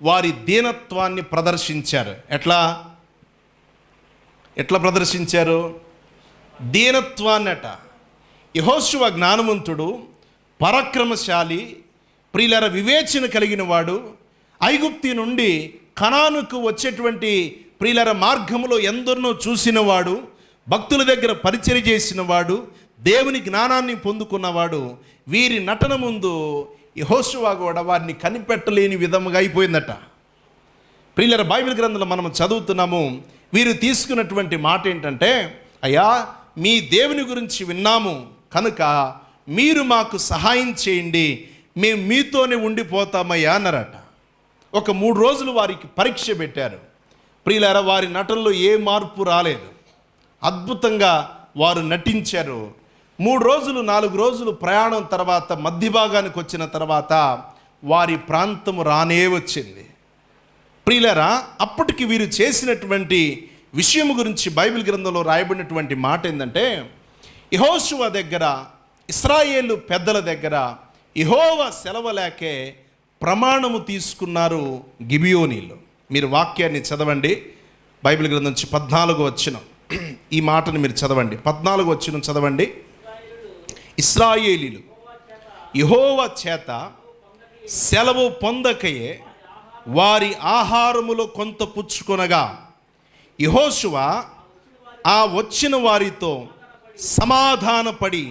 వారి దీనత్వాన్ని ప్రదర్శించారు. ఎట్లా ప్రదర్శించారు? దీనత్వాన్నట. యెహోషువ జ్ఞానవంతుడు, పరాక్రమశాలి, ప్రియులారా వివేచన కలిగిన వాడు, ఐగుప్తి నుండి కనానుకు వచ్చేటువంటి ప్రియులారా మార్గములో ఎందరినో చూసినవాడు, భక్తుల దగ్గర పరిచర్య చేసినవాడు, దేవుని జ్ఞానాన్ని పొందుకున్నవాడు. వీరి నటన ముందు యెహోషువ కూడా వారిని కనిపెట్టలేని విధముగా అయిపోయిందట. ప్రియులారా బైబిల్ గ్రంథంలో మనం చదువుతున్నాము, వీరు తీసుకున్నటువంటి మాట ఏంటంటే, అయ్యా మీ దేవుని గురించి విన్నాము కనుక మీరు మాకు సహాయం చేయండి, మేము మీతోనే ఉండిపోతామయ్యా అన్నారట. ఒక 3 రోజులు వారికి పరీక్ష పెట్టారు. ప్రియులారా వారి నటనలో ఏ మార్పు రాలేదు, అద్భుతంగా వారు నటించారు. 3 రోజులు 4 రోజులు ప్రయాణం తర్వాత మధ్య భాగానికి వచ్చిన తర్వాత వారి ప్రాంతము రానే వచ్చింది. ప్రియులారా అప్పటికి వీరు చేసినటువంటి విషయం గురించి బైబిల్ గ్రంథంలో రాయబడినటువంటి మాట ఏంటంటే, యెహోషువ దగ్గర, ఇశ్రాయేలు పెద్దల దగ్గర యెహోవా సెలవలేకే ప్రమాణము తీసుకున్నారు గిబియోనీలు. మీరు వాక్యాన్ని చదవండి, బైబిల్ గ్రంథం నుంచి 14వ వచనం, ఈ మాటను మీరు చదవండి. 14వ వచనం చదవండి. ఇశ్రాయేలీలు యెహోవా చేత సెలవు పొందకయే వారి ఆహారములో కొంత పుచ్చుకొనగా యెహోషువ ఆ వచ్చిన వారితో సమాధానపడి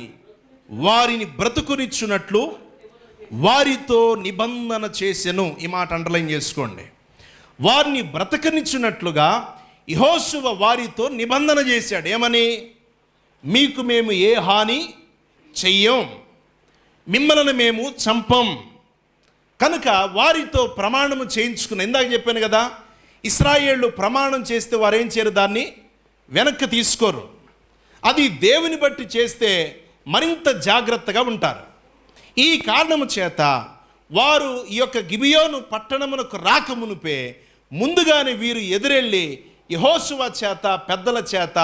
వారిని బ్రతుకునిచ్చునట్లు వారితో నిబంధన చేసెను. ఈ మాట అండర్లైన్ చేసుకోండి. వారిని బ్రతకనిచ్చున్నట్లుగా యెహోషువ వారితో నిబంధన చేశాడు. ఏమని? మీకు మేము ఏ హాని చెయ్యం, మిమ్మల్ని మేము చంపం. కనుక వారితో ప్రమాణము చేయించుకున్న, ఇందాక చెప్పాను కదా, ఇశ్రాయేళ్ళు ప్రమాణం చేస్తే వారు ఏం చేయరు, దాన్ని వెనక్కి తీసుకోరు. అది దేవుని బట్టి చేస్తే మరింత జాగ్రత్తగా ఉంటారు. ఈ కారణము చేత వారు ఈ యొక్క గిబియోను పట్టణమునకు రాకమునుపే ముందుగానే వీరు ఎదురెళ్ళి యెహోషువ చేత, పెద్దల చేత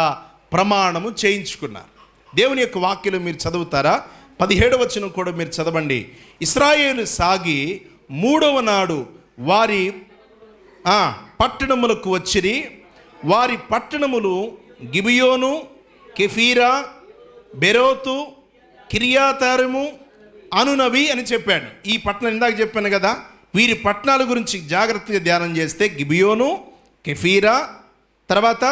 ప్రమాణము చేయించుకున్నారు. దేవుని యొక్క వాక్యలు మీరు చదువుతారా? 17వ వచనం కూడా మీరు చదవండి. ఇశ్రాయేలు సాగి 3వ నాడు వారి పట్టణములకు వచ్చిరి. వారి పట్టణములు గిబియోను, కెఫీరా, బెరోతు, కిర్యాతారిము అనునవి అని చెప్పాడు. ఈ పట్టణం ఇందాక చెప్పాను కదా, వీరి పట్టణాల గురించి జాగ్రత్తగా ధ్యానం చేస్తే గిబియోను, కెఫీరా, తర్వాత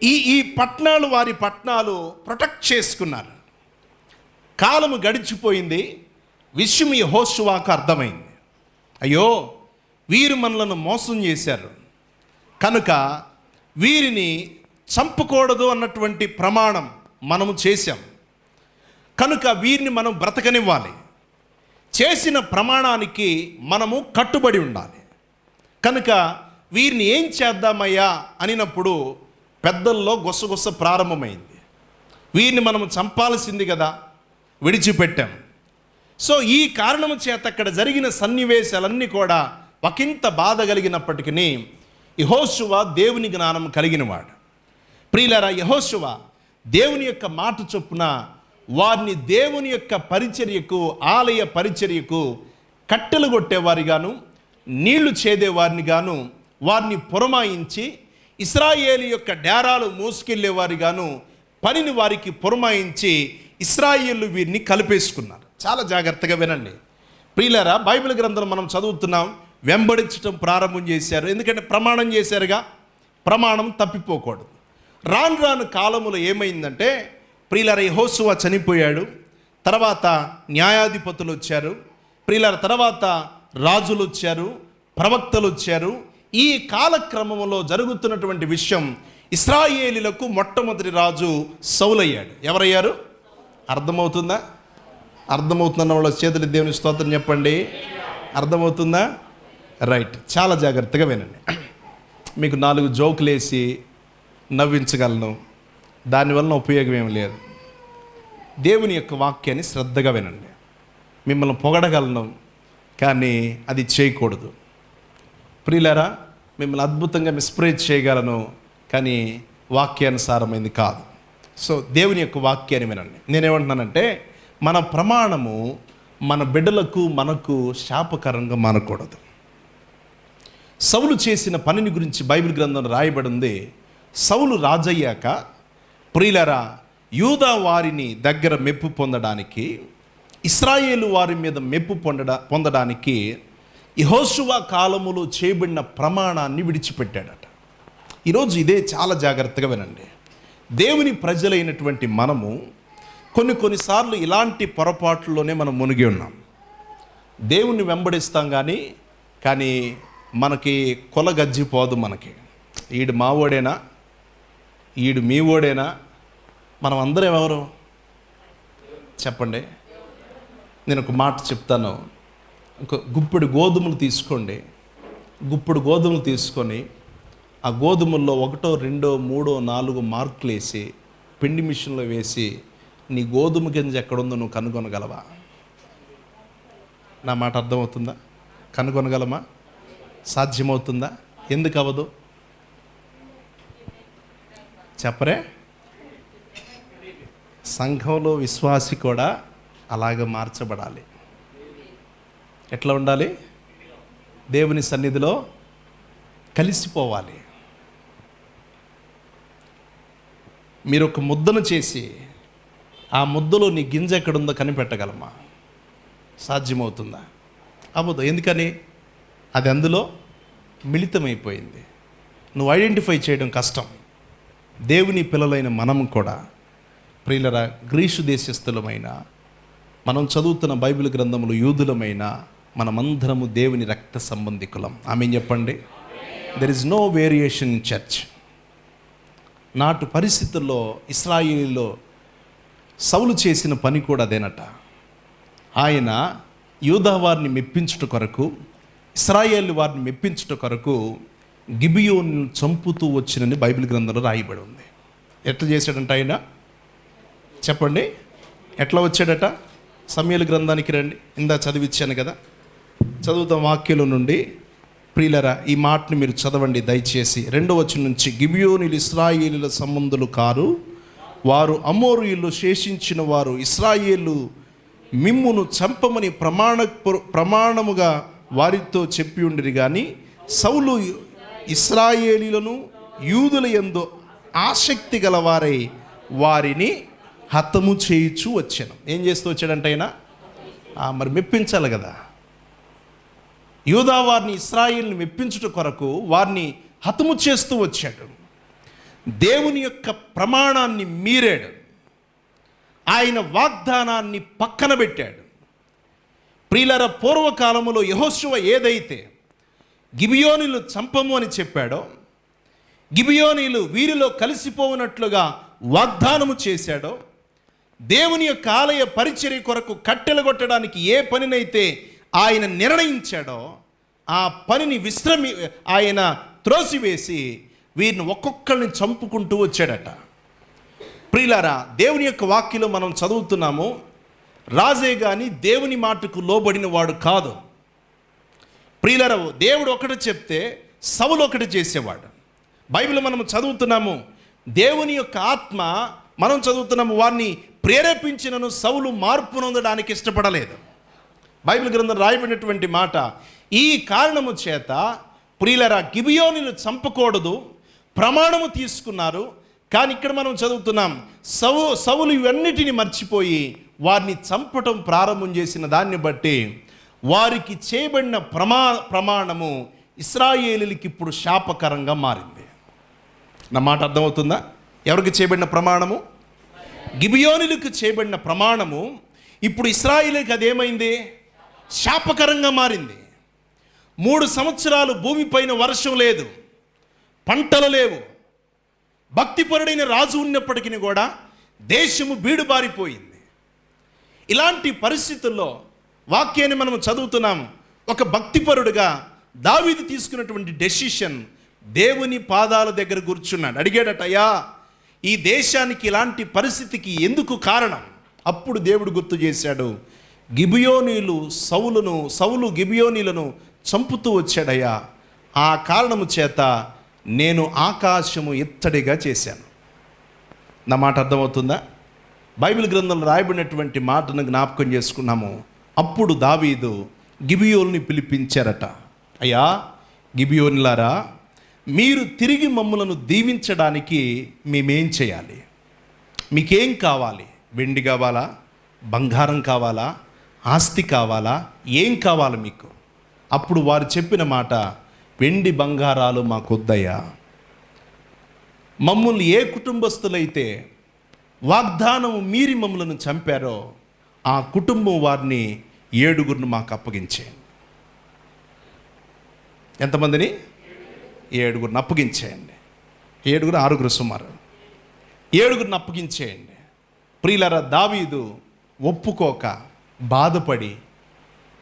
ఈ పట్టణాలు, వారి పట్టణాలు ప్రొటెక్ట్ చేసుకున్నారు. కాలము గడిచిపోయింది. విషయం యెహోషువకు అర్థమైంది. అయ్యో వీరు మనలను మోసం చేశారు కనుక వీరిని చంపకూడదు అన్నటువంటి ప్రమాణం మనము చేశాం కనుక వీరిని మనం బ్రతకనివ్వాలి. చేసిన ప్రమాణానికి మనము కట్టుబడి ఉండాలి. కనుక వీరిని ఏం చేద్దామయ్యా అనినప్పుడు పెద్దల్లో గుసగుస ప్రారంభమైంది. వీరిని మనము చంపాల్సింది కదా, విడిచిపెట్టాం. సో ఈ కారణం చేత అక్కడ జరిగిన సన్నివేశాలన్నీ కూడా ఒకంత బాధ కలిగినప్పటికీ యెహోషువ దేవుని జ్ఞానం కలిగినవాడు. ప్రియులారా, యెహోషువ దేవుని యొక్క మాట చొప్పున వారిని దేవుని యొక్క పరిచర్యకు, ఆలయ పరిచర్యకు కట్టెలు కొట్టేవారిగాను, నీళ్లు చేదేవారిని గాను వారిని పురమాయించి, ఇశ్రాయేలు యొక్క డేరాలు మోసుకెళ్ళేవారిగాను పనిని వారికి పురమాయించి ఇశ్రాయేలు వీరిని కలిపేసుకున్నారు. చాలా జాగ్రత్తగా వినండి ప్రియులారా. బైబిల్ గ్రంథం మనం చదువుతున్నాం, వెంబడించడం ప్రారంభం చేశారు. ఎందుకంటే ప్రమాణం చేశారుగా, ప్రమాణం తప్పిపోకూడదు. రాను రాను కాలములో ఏమైందంటే ప్రియులారా, యెహోషువ చనిపోయాడు. తర్వాత న్యాయాధిపతులు వచ్చారు. ప్రియులారా, తర్వాత రాజులు వచ్చారు, ప్రవక్తలు వచ్చారు. ఈ కాలక్రమంలో జరుగుతున్నటువంటి విషయం, ఇశ్రాయేలీలకు మొట్టమొదటి రాజు సౌలయ్యాడు. ఎవరయ్యారు? అర్థమవుతుందా? అర్థమవుతున్న వాళ్ళ చేతులు దేవుని స్తోత్రం చెప్పండి. అర్థమవుతుందా? రైట్. చాలా జాగ్రత్తగా వినండి. మీకు 4 జోకులు వేసి నవ్వించగలను, దానివల్ల ఉపయోగం ఏమి లేదు. దేవుని యొక్క వాక్యాన్ని శ్రద్ధగా వినండి. మిమ్మల్ని పొగడగలను, కానీ అది చేయకూడదు. ప్రియులారా, మిమ్మల్ని అద్భుతంగా మిస్ప్రైజ్ చేయగలను, కానీ వాక్యానుసారమైంది కాదు. సో దేవుని యొక్క వాక్యాన్ని వినండి. నేనేమంటున్నానంటే, మన ప్రమాణము మన బిడ్డలకు మనకు శాపకరంగా మానకూడదు. సౌలు చేసిన పనిని గురించి బైబిల్ గ్రంథంలో రాయబడింది. సౌలు రాజయ్యాక ప్రియులారా, యూదా వారిని దగ్గర మెప్పు పొందడానికి, ఇశ్రాయేలు వారి మీద మెప్పు పొందడానికి యెహోషువ కాలములో చేయబడిన ప్రమాణాన్ని విడిచిపెట్టాడట. ఈరోజు ఇదే చాలా జాగ్రత్తగా వినండి. దేవుని ప్రజలైనటువంటి మనము కొన్నిసార్లు ఇలాంటి పొరపాట్లలోనే మనం మునిగి ఉన్నాం. దేవుణ్ణి వెంబడిస్తాం కానీ మనకి కొలగజ్జిపోదు. మనకి ఈడు మా ఓడేనా, ఈడు మీ ఓడేనా, మనం అందరం ఎవరు చెప్పండి. నేను ఒక మాట చెప్తాను. ఒక గుప్పెడు గోధుమలు తీసుకోండి. గుప్పెడు గోధుమలు తీసుకొని ఆ గోధుమల్లో 1, 2, 3, 4 మార్కులు వేసి పిండి మిషన్లో వేసి నీ గోధుమ గింజ ఎక్కడుందో నువ్వు కనుగొనగలవా? నా మాట అర్థమవుతుందా? కనుగొనగలమా? సాధ్యమవుతుందా? ఎందుకు అవ్వదు చెప్పరే? సంఘంలో విశ్వాసి కూడా అలాగ మార్చబడాలి. ఎట్లా ఉండాలి? దేవుని సన్నిధిలో కలిసిపోవాలి. మీరు ఒక ముద్దను చేసి ఆ ముద్దలో నీ గింజ ఎక్కడుందో కనిపెట్టగలమా? సాధ్యమవుతుందా? అవ్వదు. ఎందుకని? అది అందులో మిళితమైపోయింది. నువ్వు ఐడెంటిఫై చేయడం కష్టం. దేవుని పిల్లలైన మనం కూడా ప్రియులరా, గ్రీసు దేశస్థులమైన మనం చదువుతున్న బైబిల్ గ్రంథములు యూదులమైన మనమందరము దేవుని రక్త సంబంధికులం. ఆమేన్ చెప్పండి. There is no variation in church. నాటి పరిస్థితుల్లో ఇశ్రాయేలులో సౌలు చేసిన పని కూడా అదేనట. ఆయన యూదా వారిని మెప్పించుట కొరకు, ఇశ్రాయేలు వారిని మెప్పించుట కొరకు గిబియోను చంపుతూ వచ్చినని బైబిల్ గ్రంథంలో రాయబడి ఉంది. ఎట్లా చేశాడంట ఆయన? చెప్పండి. ఎట్లా వచ్చాడట? సమూయేలు గ్రంథానికి రండి. ఇందా చదివిచ్చాను కదా, చదువుతాం వాక్యంలో నుండి. ప్రియులరా, ఈ మాటను మీరు చదవండి దయచేసి. 2వ వచనం నుంచి. గిబియోనులు ఇశ్రాయేలుల సంబంధులు కారు, వారు అమోరీయులు శేషించిన వారు. ఇశ్రాయేలు మిమ్మును చంపమని ప్రమాణముగా వారితో చెప్పి ఉండిరి. కానీ సౌలు ఇశ్రాయేలీలను యూదుల యందు ఆసక్తి గలవారై వారిని హతము చేయుచు వచ్చాను. ఏం చేస్తూ వచ్చాడంటే ఆయన మరి మెప్పించాలి కదా. యూదా వారిని, ఇశ్రాయేలుని మెప్పించుట కొరకు వారిని హతము చేస్తూ వచ్చాడు. దేవుని యొక్క ప్రమాణాన్ని మీరాడు. ఆయన వాగ్దానాన్ని పక్కన పెట్టాడు. ప్రియులారా, పూర్వకాలములో యెహోషువ ఏదైతే గిబియోనీలు చంపము అని చెప్పాడో, గిబియోనీలు వీరిలో కలిసిపోవునట్లుగా వాగ్దానము చేశాడో, దేవుని యొక్క ఆలయ పరిచర్య కొరకు కట్టెలు కొట్టడానికి ఏ పనినైతే ఆయన నిర్ణయించాడో ఆ పనిని ఆయన త్రోసివేసి వీరిని ఒక్కొక్కరిని చంపుకుంటూ వచ్చాడట. ప్రియులారా, దేవుని యొక్క వాక్యలో మనం చదువుతున్నాము, రాజే కానీ దేవుని మాటకు లోబడిన వాడు కాదు. ప్రియులారా, దేవుడు ఒకటి చెప్తే సౌలు ఒకటి చేసేవాడు. బైబిల్ మనం చదువుతున్నాము, దేవుని యొక్క ఆత్మ మనం చదువుతున్నాము వారిని ప్రేరేపించినను సౌలు మార్పు నొందడానికి ఇష్టపడలేదు. బైబిల్ గ్రంథం రాయబడినటువంటి మాట. ఈ కారణము చేత ప్రియులారా, గిబియోనులు చంపకూడదు ప్రమాణము తీసుకున్నారు. కానీ ఇక్కడ మనం చదువుతున్నాం, సౌలు ఇవన్నిటిని మర్చిపోయి వారిని చంపటం ప్రారంభం చేసిన దాన్ని బట్టి వారికి చేయబడిన ప్రమాణము ఇశ్రాయేలీయులకి ఇప్పుడు శాపకరంగా మారింది. నా మాట అర్థమవుతుందా? ఎవరికి చేయబడిన ప్రమాణము? గిబియోనులకు చేయబడిన ప్రమాణము ఇప్పుడు ఇశ్రాయేలీయులకి అదేమైంది? శాపకరంగా మారింది. 3 సంవత్సరాలు భూమిపైన వర్షం లేదు, పంటలు లేవు. భక్తిపరుడైన రాజు ఉన్నప్పటికీ కూడా దేశము బీడుబారిపోయింది. ఇలాంటి పరిస్థితుల్లో వాక్యాన్ని మనం చదువుతున్నాము. ఒక భక్తిపరుడుగా దావీదు తీసుకున్నటువంటి డెసిషన్, దేవుని పాదాల దగ్గర కూర్చున్నాడు. అడిగాడట, అయ్యా ఈ దేశానికి ఇలాంటి పరిస్థితికి ఎందుకు కారణం? అప్పుడు దేవుడు గుర్తు చేశాడు, గిబియోనీలు సౌలు గిబియోనీలను చంపుతూ వచ్చాడయ్యా, ఆ కారణము చేత నేను ఆకాశము ఎత్తడిగా చేశాను. నా మాట అర్థమవుతుందా? బైబిల్ గ్రంథంలో రాయబడినటువంటి మాటను జ్ఞాపకం చేసుకున్నాము. అప్పుడు దావీదు గిబియోన్ని పిలిపించారట, అయ్యా గిబియోనులారా, మీరు తిరిగి మమ్ములను దీవించడానికి మేమేం చేయాలి? మీకేం కావాలి? వెండి కావాలా? బంగారం కావాలా? ఆస్తి కావాలా? ఏం కావాలి మీకు? అప్పుడు వారు చెప్పిన మాట, వెండి బంగారాలు మాకొద్దయ్యా. మమ్మల్ని ఏ కుటుంబస్తులైతే వాగ్దానం మీరి మమ్మలను చంపారో ఆ కుటుంబం వారిని 7 మాకు అప్పగించేయండి. ఎంతమందిని? 7 అప్పగించేయండి. 6 సుమారు 7 అప్పగించేయండి. ప్రియులారా, దావీదు ఒప్పుకోక బాధపడి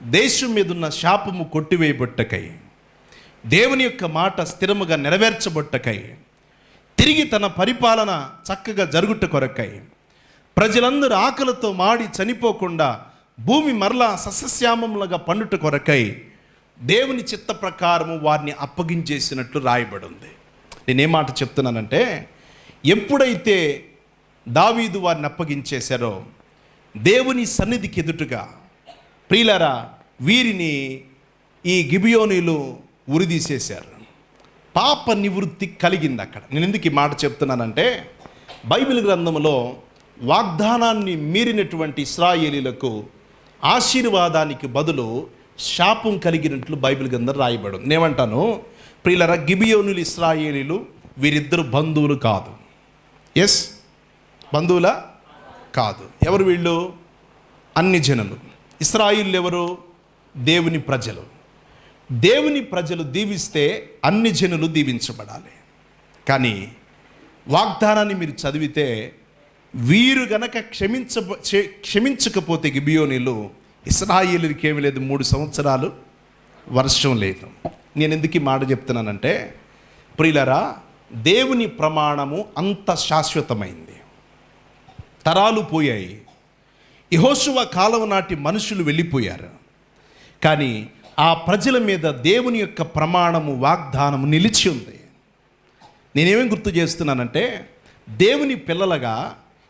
దేశం మీదున్న శాపము కొట్టివేయబట్టకై, దేవుని యొక్క మాట స్థిరముగా నెరవేర్చబట్టకై, తిరిగి తన పరిపాలన చక్కగా జరుగుట కొరకై, ప్రజలందరూ ఆకలితో మాడి చనిపోకుండా భూమి మరలా సస్యశ్యామములుగా పండుట కొరకై దేవుని చిత్త ప్రకారము వారిని అప్పగించేసినట్లు రాయబడి ఉంది. నేనేం మాట చెప్తున్నానంటే, ఎప్పుడైతే దావీదు వారిని అప్పగించేశారో దేవుని సన్నిధికి ఎదుటగా, ప్రియులారా, వీరిని ఈ గిబియోనీలు ఉరిదీసేశారు. పాప నివృత్తి కలిగింది అక్కడ. నేను ఎందుకు ఈ మాట చెప్తున్నానంటే, బైబిల్ గ్రంథంలో వాగ్దానాన్ని మీరినటువంటి ఇశ్రాయేలీలకు ఆశీర్వాదానికి బదులు శాపం కలిగినట్లు బైబిల్ గ్రంథం రాయబడు. నేనేమంటాను, ప్రియులారా, గిబియోనులు ఇశ్రాయేలీలు వీరిద్దరు బంధువులు కాదు. ఎస్, బంధువులా కాదు. ఎవరు వీళ్ళు? అన్ని జనులు. ఇశ్రాయేలు ఎవరు? దేవుని ప్రజలు. దేవుని ప్రజలు దీవిస్తే అన్ని జనులు దీవించబడాలి. కానీ వాగ్దానాన్ని మీరు చదివితే, వీరు గనక క్షమించకపోతే గిబియోనీలు, ఇశ్రాయేలుకి ఏమీ లేదు, 3 సంవత్సరాలు వర్షం లేదు. నేను ఎందుకు ఈ మాట చెప్తున్నానంటే, ప్రియులారా, దేవుని ప్రమాణము అంత శాశ్వతమైంది. తరాలు పోయాయి. యెహోషువ కాలం నాటి మనుషులు వెళ్ళిపోయారు, కానీ ఆ ప్రజల మీద దేవుని యొక్క ప్రమాణము, వాగ్దానము నిలిచి ఉంది. నేనేమేం గుర్తు చేస్తున్నానంటే, దేవుని పిల్లలుగా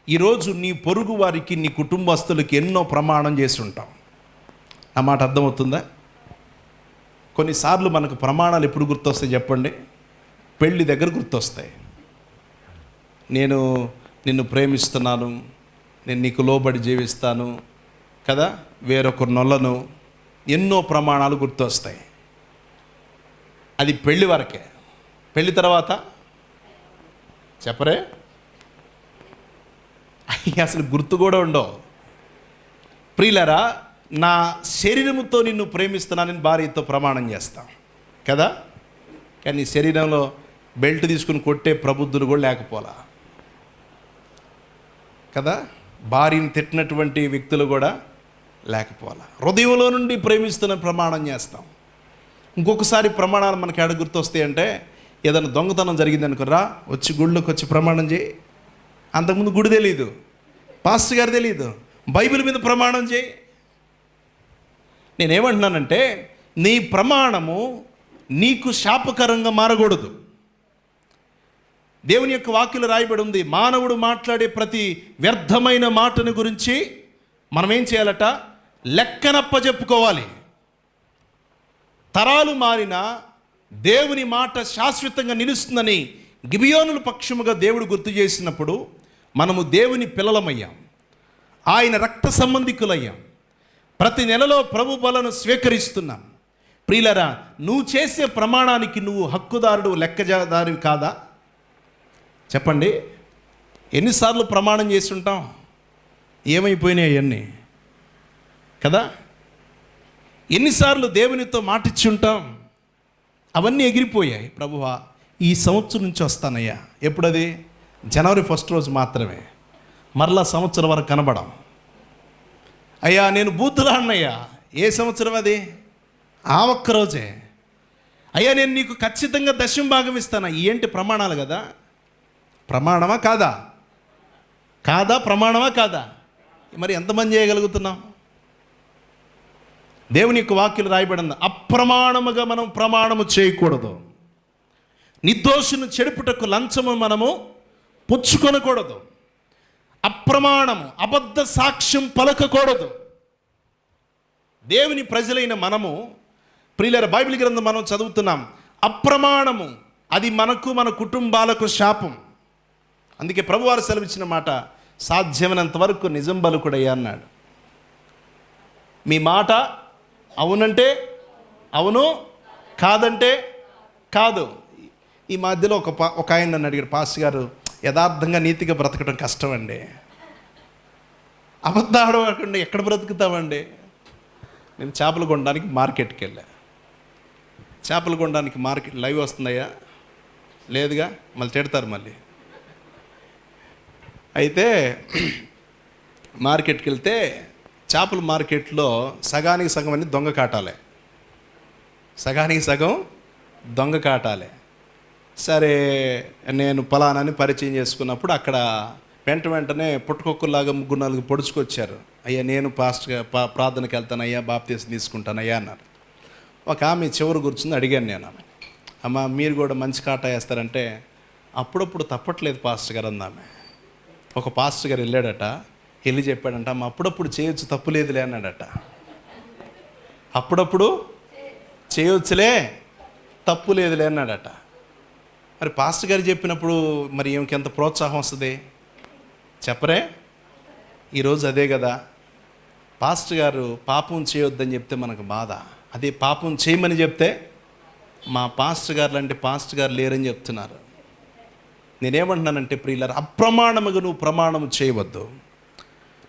ఈరోజు నీ పొరుగు వారికి, నీ కుటుంబస్తులకి ఎన్నో ప్రమాణం చేసి ఉంటాం. ఆ మాట అర్థమవుతుందా? కొన్నిసార్లు మనకు ప్రమాణాలు ఎప్పుడు గుర్తొస్తాయి చెప్పండి? పెళ్ళి దగ్గర గుర్తొస్తాయి. నేను నిన్ను ప్రేమిస్తున్నాను, నేను నీకు లోబడి జీవిస్తాను కదా, వేరొకరు నొల్లను, ఎన్నో ప్రమాణాలు గుర్తొస్తాయి. అది పెళ్ళి వరకే. పెళ్ళి తర్వాత చెప్పరే, అసలు గుర్తు కూడా ఉండవు. ప్రియులారా, నా శరీరముతో నిన్ను ప్రేమిస్తున్నానని భార్యతో ప్రమాణం చేస్తాం కదా, కానీ శరీరంలో బెల్ట్ తీసుకుని కొట్టే ప్రబుద్ధులు కూడా లేకపోలా కదా, భార్యని తిట్టినటువంటి వ్యక్తులు కూడా లేకపోలా. హృదయంలో నుండి ప్రేమిస్తున్న ప్రమాణం చేస్తాం. ఇంకొకసారి ప్రమాణాలు మనకి ఎక్కడ గుర్తొస్తాయి అంటే, ఏదైనా దొంగతనం జరిగింది అనుకురా, వచ్చి గుళ్ళోకి వచ్చి ప్రమాణం చేయి. అంతకుముందు గుడి తెలీదు, పాస్టర్ గారు తెలీదు, బైబిల్ మీద ప్రమాణం చేయి. నేనేమంటున్నానంటే, నీ ప్రమాణము నీకు శాపకరంగా మారకూడదు. దేవుని యొక్క వాక్యలు రాయబడి ఉంది, మానవుడు మాట్లాడే ప్రతి వ్యర్థమైన మాటను గురించి మనం ఏం చేయాలట? లెక్కనప్ప చెప్పుకోవాలి. తరాలు మారినా దేవుని మాట శాశ్వతంగా నిలుస్తుందని గిబియోనుల పక్షముగా దేవుడు గుర్తు చేసినప్పుడు, మనము దేవుని పిల్లలమయ్యాం, ఆయన రక్త సంబంధికులయ్యాం, ప్రతి నెలలో ప్రభు బలను స్వీకరిస్తున్నాం. ప్రియులరా, నువ్వు చేసే ప్రమాణానికి నువ్వు హక్కుదారుడు, లెక్కదారువి కాదా? చెప్పండి, ఎన్నిసార్లు ప్రమాణం చేసి ఉంటాం? ఏమైపోయినాయి అవన్నీ కదా? ఎన్నిసార్లు దేవునితో మాటిచ్చి ఉంటాం? అవన్నీ ఎగిరిపోయాయి. ప్రభువా, ఈ సంవత్సరం నుంచి వస్తానయ్యా. ఎప్పుడది? జనవరి 1 రోజు మాత్రమే. మరలా సంవత్సరం వరకు కనబడం. అయ్యా నేను బూతులాడినయ్యా. ఏ సంవత్సరం అది? ఆ ఒక్కరోజే. అయ్యా నేను నీకు ఖచ్చితంగా దశమ భాగం ఇస్తాను. ఏంటి ప్రమాణాలు కదా? ప్రమాణమా కాదా? కాదా? ప్రమాణమా కాదా? మరి ఎంతమంది చేయగలుగుతున్నాం? దేవుని యొక్క వాక్యం రాయబడింది, అప్రమాణముగా మనం ప్రమాణము చేయకూడదు. నిర్దోషుని చెడుపుటకు లంచము మనము పుచ్చుకొనకూడదు. అప్రమాణము, అబద్ధ సాక్ష్యం పలకకూడదు. దేవుని ప్రజలైన మనము ప్రియులారా, బైబిల్ గ్రంథం మనం చదువుతున్నాం. అప్రమాణము అది మనకు, మన కుటుంబాలకు శాపం. అందుకే ప్రభువారు సెలవిచ్చిన మాట, సాధ్యమైనంత వరకు నిజం బలుకుడయ్యా అన్నాడు. మీ మాట అవునంటే అవును, కాదంటే కాదు. ఈ మధ్యలో ఒక ఆయన నన్ను అడిగాడు, పాస్టర్ గారు యథార్థంగా నీతిగా బ్రతకడం కష్టం అండి, అబద్ధాడకుండా ఎక్కడ బ్రతుకుతామండి. నేను చేపలు కొనడానికి మార్కెట్కి వెళ్ళా. చేపలు కొనడానికి మార్కెట్ లైవ్ వస్తుందయ్యా? లేదుగా, మళ్ళీ తిడతారు మళ్ళీ. అయితే మార్కెట్కి వెళ్తే చేపల మార్కెట్లో సగానికి సగం అన్ని దొంగ కాటాలే, సగానికి సగం దొంగ కాటాలే. సరే నేను పలానాని పరిచయం చేసుకున్నప్పుడు అక్కడ వెంటనే పుట్టుకొక్కులాగా 3-4 పొడుచుకొచ్చారు. అయ్యా నేను పాస్టర్గా ప్రార్థనకి వెళ్తాను అయ్యా, బాప్తీసం తీసుకుంటానయ్యా అన్నారు. ఒక ఆమె చివరి కూర్చుంది. అడిగాను నేను ఆమె, అమ్మ మీరు కూడా మంచి కాటా వేస్తారంటే, అప్పుడప్పుడు తప్పట్లేదు పాస్టర్ గారు అందామె. ఒక పాస్టర్ గారు వెళ్ళాడట, వెళ్ళి చెప్పాడంట, అమ్మ అప్పుడప్పుడు చేయొచ్చు తప్పులేదులే అన్నాడట. అప్పుడప్పుడు చేయొచ్చులే తప్పు లేదులే అన్నాడట. మరి పాస్టర్ గారు చెప్పినప్పుడు మరి ఇంకెంత ప్రోత్సాహం వస్తుంది చెప్పరే? ఈరోజు అదే కదా, పాస్టర్ గారు పాపం చేయొద్దని చెప్తే మనకు బాధ, అదే పాపం చేయమని చెప్తే మా పాస్టర్ గారు లాంటి పాస్టర్ గారు లేరని చెప్తున్నారు. నేనేమంటున్నానంటే ప్రియులారా, అప్రమాణముగా నువ్వు ప్రమాణము చేయవద్దు.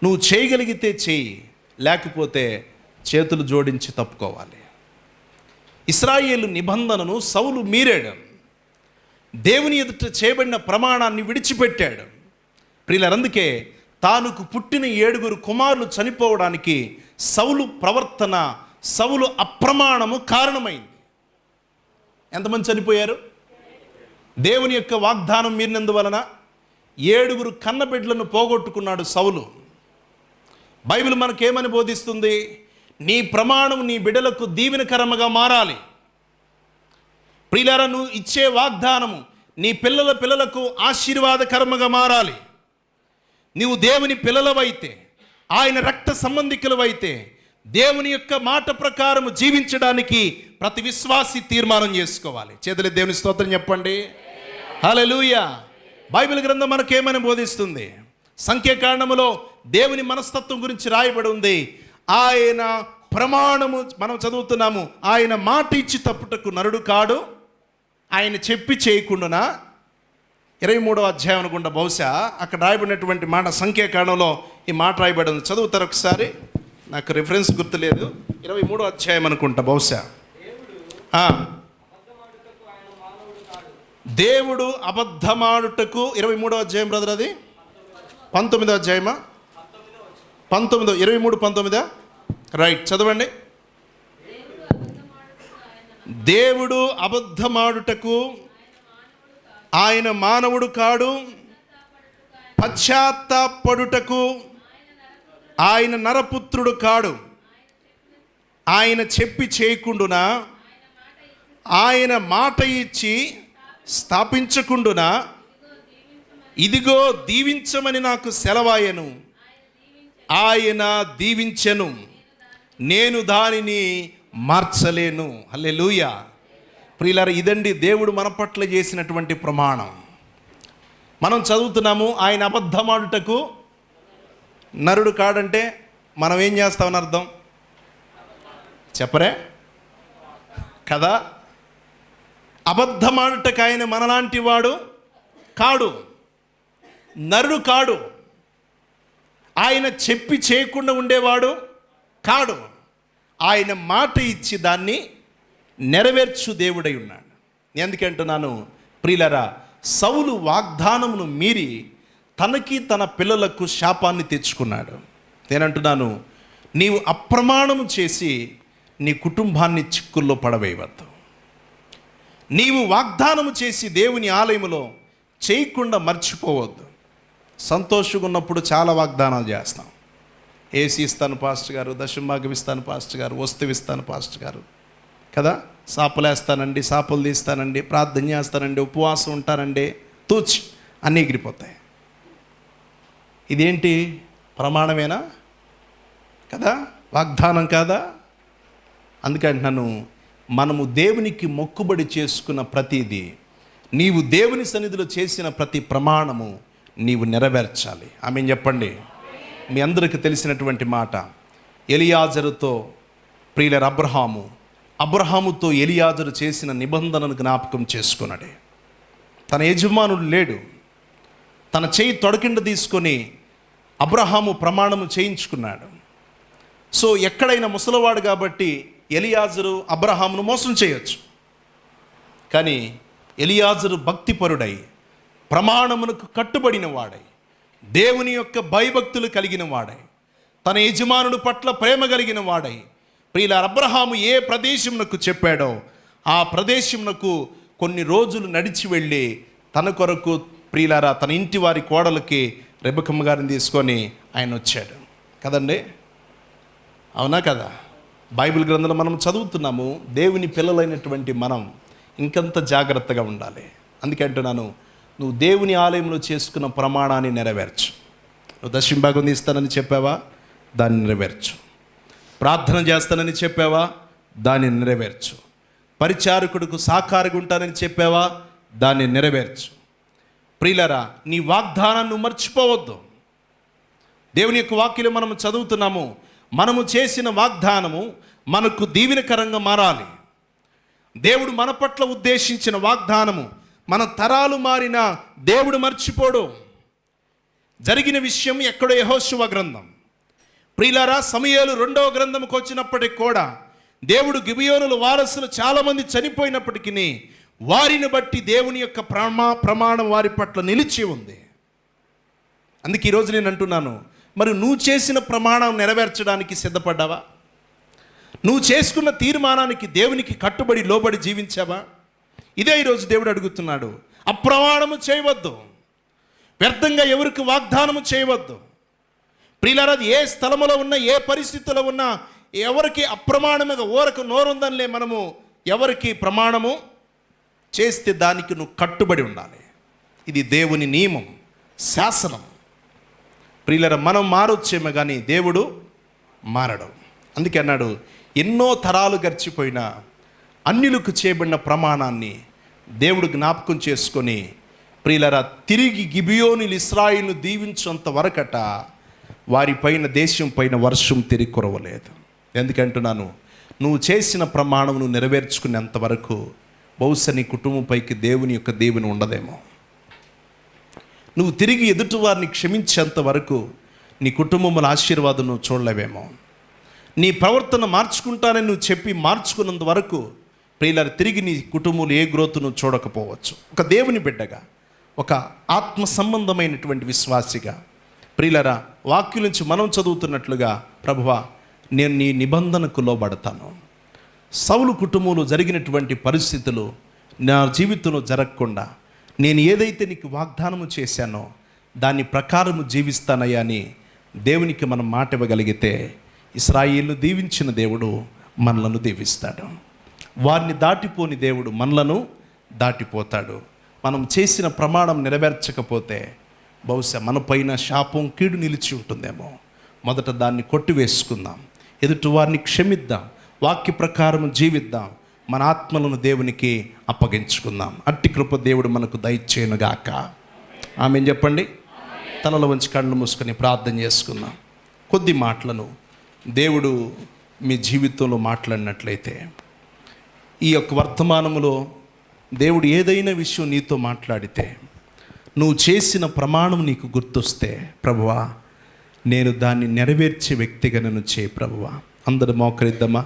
నువ్వు చేయగలిగితే చేయి, లేకపోతే చేతులు జోడించి తప్పుకోవాలి. ఇశ్రాయేలు నిబంధనను సౌలు మీరాడు, దేవుని ఎదుట చేయబడిన ప్రమాణాన్ని విడిచిపెట్టాడు. ప్రియులారా, అందుకే తానుకు పుట్టిన 7 కుమారులు చనిపోవడానికి సౌలు ప్రవర్తన, సౌలు అప్రమాణము కారణమైంది. ఎంతమంది చనిపోయారు? దేవుని యొక్క వాగ్దానం మీరినందువలన 7 కన్నబిడ్డలను పోగొట్టుకున్నాడు సౌలు. బైబిల్ మనకేమని బోధిస్తుంది? నీ ప్రమాణం నీ బిడ్డలకు దీవెనకరముగా మారాలి. ప్రియులారా, నువ్వు ఇచ్చే వాగ్దానము నీ పిల్లలకు ఆశీర్వాదకరముగా మారాలి. నీవు దేవుని పిల్లలవైతే, ఆయన రక్త సంబంధికులవైతే, దేవుని యొక్క మాట ప్రకారము జీవించడానికి ప్రతి విశ్వాసి తీర్మానం చేసుకోవాలి. చేతులు దేవుని స్తోత్రం చెప్పండి. హల్లెలూయా. బైబిల్ గ్రంథం మనకేమని బోధిస్తుంది? సంఖ్యాకాండములో దేవుని మనస్తత్వం గురించి రాయబడి ఉంది. ఆయన ప్రమాణము మనం చదువుతున్నాము, ఆయన మాట ఇచ్చి తప్పుటకు నరుడు కాడు, ఆయన చెప్పి చేయకుండానా. 23వ అధ్యాయం అనుకుంటా, బహుశా అక్కడ రాయబడినటువంటి మాట సంఖ్యాకాండంలో ఈ మాట రాయబడి ఉంది. చదువుతారు ఒకసారి, నాకు రిఫరెన్స్ గుర్తులేదు. 23వ అధ్యాయం అనుకుంటా బహుశా. దేవుడు అబద్ధమాడుటకు 23వ అధ్యాయం బ్రదర్, అది 19వ అధ్యాయమా? 19, 23, 19 రైట్, చదవండి. దేవుడు అబద్ధమాడుటకు ఆయన మానవుడు కాడు, పశ్చాత్తాపడుటకు ఆయన నరపుత్రుడు కాడు. ఆయన చెప్పి చేయకుండునా, ఆయన మాట ఇచ్చి స్థాపించకుండునా, ఇదిగో దీవించమని నాకు సెలవాయను, ఆయన దీవించెను, నేను దానిని మార్చలేను. హల్లెలూయా. ప్రియులారా, ఇదండి దేవుడు మన పట్ల చేసినటువంటి ప్రమాణం. మనం చదువుతున్నాము, ఆయన అబద్ధమాడుటకు నరుడు కాడంటే మనం ఏం చేస్తామని అర్థం చెప్పరే కదా? అబద్ధమాడుటకు ఆయన మనలాంటి వాడు కాడు, నరుడు కాడు, ఆయన చెప్పి చేయకుండా ఉండేవాడు కాడు. ఆయన మాట ఇచ్చి దాన్ని నెరవేర్చు దేవుడై ఉన్నాడు. ఎందుకంటున్నాను ప్రియులారా, సౌలు వాగ్దానమును మీరి తనకి తన పిల్లలకు శాపాన్ని తెచ్చుకున్నాడు. నేనంటున్నాను, నీవు అప్రమాణము చేసి నీ కుటుంబాన్ని చిక్కుల్లో పడవేయవద్దు. నీవు వాగ్దానము చేసి దేవుని ఆలయములో చేయకుండా మర్చిపోవద్దు. సంతోషంగా ఉన్నప్పుడు చాలా వాగ్దానాలు చేస్తాం. ఏసీ ఇస్తాను పాస్టర్ గారు, దశంభాగం ఇస్తాను పాస్టర్ గారు, వస్తువు ఇస్తాను పాస్టర్ గారు కదా, సాపలేస్తానండి, సాపలు తీస్తానండి, ప్రార్థన చేస్తానండి, ఉపవాసం ఉంటానండి, తూచి అన్నీ ఎగిరిపోతాయి. ఇదేంటి ప్రమాణమేనా కదా, వాగ్దానం కాదా? అందుకంటున్నాను, మనము దేవునికి మొక్కుబడి చేసుకున్న ప్రతిదీ, నీవు దేవుని సన్నిధిలో చేసిన ప్రతి ప్రమాణము నీవు నెరవేర్చాలి. ఆమేన్ చెప్పండి. మీ అందరికీ తెలిసినటువంటి మాట, ఎలియాజరుతో ప్రియులైన అబ్రహాముతో ఎలియాజరు చేసిన నిబంధనను జ్ఞాపకం చేసుకున్నాడే. తన యజమానుడు లేడు, తన చేయి తొడకిండ తీసుకొని అబ్రహాము ప్రమాణము చేయించుకున్నాడు. సో ఎక్కడైనా ముసలివాడు కాబట్టి ఎలియాజరు అబ్రహామును మోసం చేయొచ్చు. కానీ ఎలియాజరు భక్తిపరుడై, ప్రమాణమునకు కట్టుబడిన వాడై, దేవుని యొక్క భయభక్తులు కలిగిన వాడై, తన యజమానుడు పట్ల ప్రేమ కలిగిన వాడై, ప్రియుల అబ్రహాము ఏ ప్రదేశమునకు చెప్పాడో ఆ ప్రదేశమునకు కొన్ని రోజులు నడిచి వెళ్ళి తన కొరకు ప్రియులారా తన ఇంటి వారి కోడలకి రెబెక్కమ్మ గారిని తీసుకొని ఆయన వచ్చాడు కదండి. అవునా కదా? బైబిల్ గ్రంథంలో మనం చదువుతున్నాము. దేవుని పిల్లలైనటువంటి మనం ఇంకంత జాగ్రత్తగా ఉండాలి. అందుకే అంటున్నాను, నువ్వు దేవుని ఆలయంలో చేసుకున్న ప్రమాణాన్ని నెరవేర్చు. నువ్వు దశంభాగం తీస్తానని చెప్పావా, దాన్ని నెరవేర్చు. ప్రార్థన చేస్తానని చెప్పావా, దాన్ని నెరవేర్చు. పరిచారకుడికి సాకారిగా ఉంటానని చెప్పావా, దాన్ని నెరవేర్చు. ప్రియులారా, నీ వాగ్దానాన్ని మర్చిపోవద్దు. దేవుని యొక్క వాక్యం మనం చదువుతున్నాము, మనము చేసిన వాగ్దానము మనకు దీవెనకరంగా మారాలి. దేవుడు మన పట్ల ఉద్దేశించిన వాగ్దానము మన తరాలు మారిన దేవుడు మర్చిపోడు. జరిగిన విషయం ఎక్కడో యెహోషువ గ్రంథం. ప్రియులారా, సమూయేలు 2వ గ్రంథంకి వచ్చినప్పటికి కూడా దేవుడు గిబియోనుల వారసులు చాలామంది చనిపోయినప్పటికీ వారిని బట్టి దేవుని యొక్క ప్రమాణం వారి పట్ల నిలిచి ఉంది. అందుకే ఈరోజు నేను అంటున్నాను, మరి నువ్వు చేసిన ప్రమాణం నెరవేర్చడానికి సిద్ధపడ్డావా? నువ్వు చేసుకున్న తీర్మానానికి దేవునికి కట్టుబడి లోబడి జీవించావా? ఇదే ఈరోజు దేవుడు అడుగుతున్నాడు. అప్రమాణము చేయవద్దు, వ్యర్థంగా ఎవరికి వాగ్దానము చేయవద్దు. ప్రియులారా, ఏ స్థలములో ఉన్నా, ఏ పరిస్థితిలో ఉన్నా, ఎవరికి అప్రమాణముగా ఊరకు నోరుందనిలే మనము ఎవరికి ప్రమాణము చేస్తే దానికి నువ్వు కట్టుబడి ఉండాలి. ఇది దేవుని నియమం, శాసనం. ప్రియులారా, మనం మారొచ్చేమో కానీ దేవుడు మారడు. అందుకే అన్నాడు, ఎన్నో తరాలు గడిచిపోయినా అన్యులకు చేయబడిన ప్రమాణాన్ని దేవుడు జ్ఞాపకం చేసుకొని ప్రియులారా తిరిగి గిబియోనులు ఇశ్రాయేలును దీవించేంత వరకట వారిపైన, దేశం పైన వర్షం తిరిగి కురవలేదు. ఎందుకంటున్నాను, నువ్వు చేసిన ప్రమాణం నువ్వు నెరవేర్చుకునేంత వరకు బహుశా నీ కుటుంబంపైకి దేవుని యొక్క దీవెన ఉండదేమో. నువ్వు తిరిగి ఎదుటి వారిని క్షమించేంత వరకు నీ కుటుంబంలో ఆశీర్వాదం నువ్వు చూడలేవేమో. నీ ప్రవర్తన మార్చుకుంటానని నువ్వు చెప్పి మార్చుకున్నంత వరకు ప్రియులారా తిరిగి నీ కుటుంబంలో ఏ గ్రోత్ నువ్వు చూడకపోవచ్చు. ఒక దేవుని బిడ్డగా, ఒక ఆత్మ సంబంధమైనటువంటి విశ్వాసిగా ప్రియులారా వాక్యం నుంచి మనం చదువుతున్నట్లుగా, ప్రభువా నేను నీ నిబంధనకు లోబడతాను. సౌలు కుటుంబంలో జరిగినటువంటి పరిస్థితులు నా జీవితంలో జరగకుండా నేను ఏదైతే నీకు వాగ్దానము చేశానో దాని ప్రకారము జీవిస్తానయ్యా అని దేవునికి మనం మాట ఇవ్వగలిగితే ఇశ్రాయేలును దీవించిన దేవుడు మనలను దీవిస్తాడు. వారిని దాటిపోని దేవుడు మనలను దాటిపోతాడు. మనం చేసిన ప్రమాణం నెరవేర్చకపోతే బహుశా మన పైన శాపం, కీడు నిలిచి ఉంటుందేమో. మొదట దాన్ని కొట్టివేసుకుందాం, ఎదుటి వారిని క్షమిద్దాం, వాక్య ప్రకారం జీవిద్దాం, మన ఆత్మలను దేవునికి అప్పగించుకుందాం. అట్టి కృప దేవుడు మనకు దయచేయునుగాక. ఆమేన్ చెప్పండి. తలలో వంచి కళ్ళు మూసుకొని ప్రార్థన చేసుకుందాం. కొద్ది మాటలను దేవుడు మీ జీవితంలో మాట్లాడినట్లయితే, ఈ యొక్క వర్తమానములో దేవుడు ఏదైనా విషయం నీతో మాట్లాడితే, నువ్వు చేసిన ప్రమాణం నీకు గుర్తొస్తే, ప్రభువా నేను దాన్ని నెరవేర్చే వ్యక్తిగా నన్ను చేయి ప్రభువా. అందరూ మోకరిద్దామా?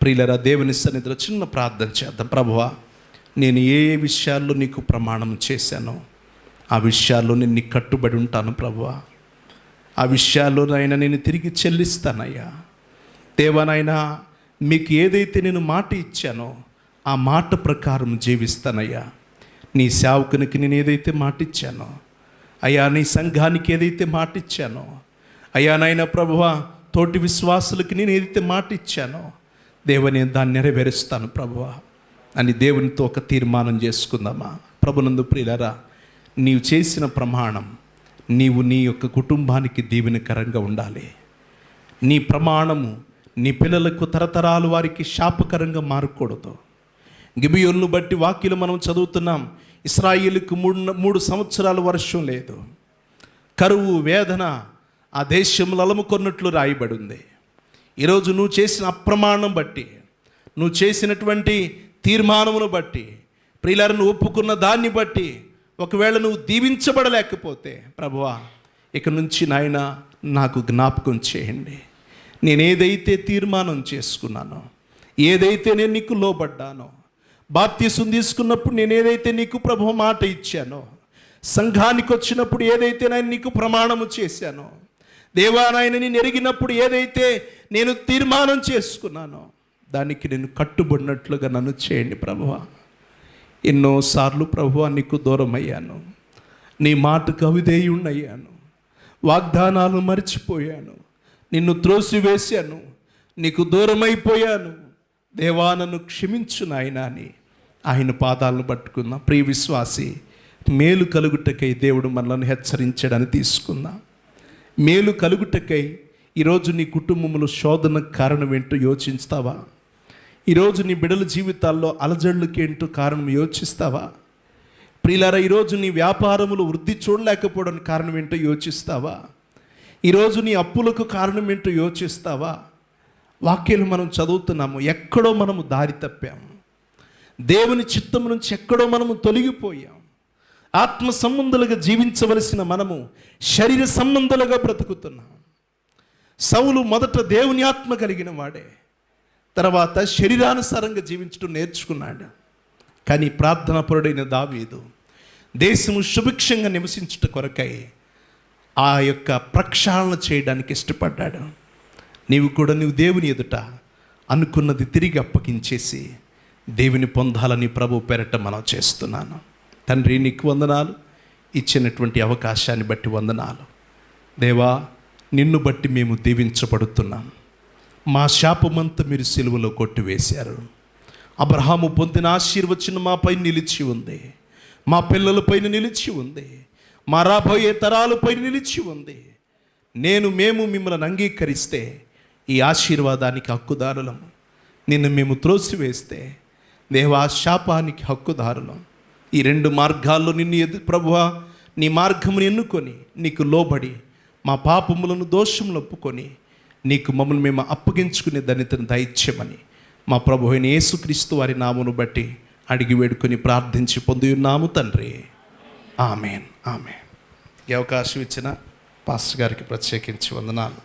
ప్రియులరా, దేవుని సన్నిధిలో చిన్న ప్రార్థన చేద్దాం. ప్రభువా, నేను ఏ విషయాల్లో నీకు ప్రమాణం చేశానో ఆ విషయాల్లో నేను నీకు కట్టుబడి ఉంటాను ప్రభువా. ఆ విషయాల్లోనైనా నేను తిరిగి చెల్లిస్తానయ్యా. దేవానైనా మీకు ఏదైతే నేను మాట ఇచ్చానో ఆ మాట ప్రకారం జీవిస్తానయ్యా. నీ సేవకునికి నేను ఏదైతే మాట ఇచ్చానో అయ్యా, నీ సంఘానికి ఏదైతే మాట ఇచ్చానో అయ్యా నాయన ప్రభువా, తోటి విశ్వాసులకి నేను ఏదైతే మాట ఇచ్చానో దేవ, నేను దాన్ని నెరవేరుస్తాను ప్రభువా అని దేవునితో ఒక తీర్మానం చేసుకుందామా. ప్రభునందు ప్రియులారా, నీవు చేసిన ప్రమాణం నీవు నీ యొక్క కుటుంబానికి దీవెనకరంగా ఉండాలి. నీ ప్రమాణము నీ పిల్లలకు తరతరాలు వారికి శాపకరంగా మారకూడదు. గిబియోనును బట్టి వాక్యలు మనం చదువుతున్నాం. ఇశ్రాయేలుకు 3 సంవత్సరాలు వర్షం లేదు, కరువు వేదన ఆ దేశంలో అలముకొన్నట్లు రాయబడి ఉంది. ఈరోజు నువ్వు చేసిన అప్రమాణం బట్టి, నువ్వు చేసినటువంటి తీర్మానమును బట్టి, ప్రియులారా ఒప్పుకున్న దాన్ని బట్టి ఒకవేళ నువ్వు దీవించబడలేకపోతే ప్రభువా, ఇక నుంచి నాయన నాకు జ్ఞాపకం చేయండి. నేనేదైతే తీర్మానం చేసుకున్నానో, ఏదైతే నేను నీకు లోబడ్డానో, బాప్తీసం తీసుకున్నప్పుడు నేను ఏదైతే నీకు ప్రభువు మాట ఇచ్చానో, సంఘానికి వచ్చినప్పుడు ఏదైతే నేను నీకు ప్రమాణము చేశానో, దేవానాయనని ఎరిగినప్పుడు ఏదైతే నేను తీర్మానం చేసుకున్నానో దానికి నేను కట్టుబడినట్లుగా నన్ను చేయండి ప్రభువా. ఎన్నోసార్లు ప్రభువా నీకు దూరం అయ్యాను, నీ మాటకు అవిధేయుణ్ణయ్యాను, వాగ్దానాలు మర్చిపోయాను, నిన్ను త్రోసివేశాను, నీకు దూరమైపోయాను. దేవా నన్ను క్షమించు నాయనా అని ఆయన పాదాలను పట్టుకుందాం. ప్రియ విశ్వాసి, మేలు కలుగుటకై దేవుడు మనల్ని హెచ్చరించాడని తీసుకుందాం. మేలు కలుగుటకై ఈరోజు నీ కుటుంబంలో శోధన కారణం ఏంటో యోచిస్తావా? ఈరోజు నీ బిడ్డల జీవితాల్లో అలజడులకి ఏంటో కారణం యోచిస్తావా? ప్రియులారా, ఈరోజు నీ వ్యాపారములు వృద్ధి చూడలేకపోవడానికి కారణం ఏంటో యోచిస్తావా? ఈరోజు నీ అప్పులకు కారణం ఏంటో యోచిస్తావా? వాక్యాలు మనం చదువుతున్నాము, ఎక్కడో మనము దారి తప్పాము, దేవుని చిత్తం నుంచి ఎక్కడో మనము తొలగిపోయాం. ఆత్మ సంబంధులుగా జీవించవలసిన మనము శరీర సంబంధులుగా బ్రతుకుతున్నాం. సౌలు మొదట దేవుని ఆత్మ కలిగిన వాడే, తర్వాత శరీరానుసారంగా జీవించడం నేర్చుకున్నాడు. కానీ ప్రార్థనాపరుడైన దావీదు దేశము సుభిక్షంగా నివసించుట కొరకై ఆ యొక్క ప్రక్షాళన చేయడానికి ఇష్టపడ్డాడు. నీవు కూడా నీవు దేవుని ఎదుట అనుకున్నది తిరిగి అప్పగించేసి దేవుని పొందాలని ప్రభు పేరట మనం చేస్తున్నాను. తండ్రి, నీకు వందనాలు, ఇచ్చినటువంటి అవకాశాన్ని బట్టి వందనాలు. దేవా, నిన్ను బట్టి మేము దీవించబడుతున్నాం. మా శాపమంతా మీరు సిలువలో కొట్టివేశారు. అబ్రహాము పొందిన ఆశీర్వచనం మాపై నిలిచి ఉంది, మా పిల్లలపైన నిలిచి ఉంది, మా రాబోయే తరాలపైన నిలిచి ఉంది. మేము మిమ్మల్ని అంగీకరిస్తే ఈ ఆశీర్వాదానికి హక్కుదారులం. నిన్ను మేము త్రోసివేస్తే దేవా శాపానికి హక్కుదారులం. ఈ 2 మార్గాల్లో నిన్ను ప్రభువా, నీ మార్గమును ఎన్నుకొని నీకు లోబడి మా పాపములను దోషములు ఒప్పుకొని నీకు మమ్మల్ని మేము అప్పగించుకునే ధన్యతను దయచేయమని మా ప్రభు అయిన యేసుక్రీస్తు వారి నామమును బట్టి అడిగి వేడుకొని ప్రార్థించి పొంది ఉన్నాము తండ్రి. Amen, amen. ఈ అవకాశం ఇచ్చిన పాస్టర్ గారికి ప్రత్యేకించి వందనాలు.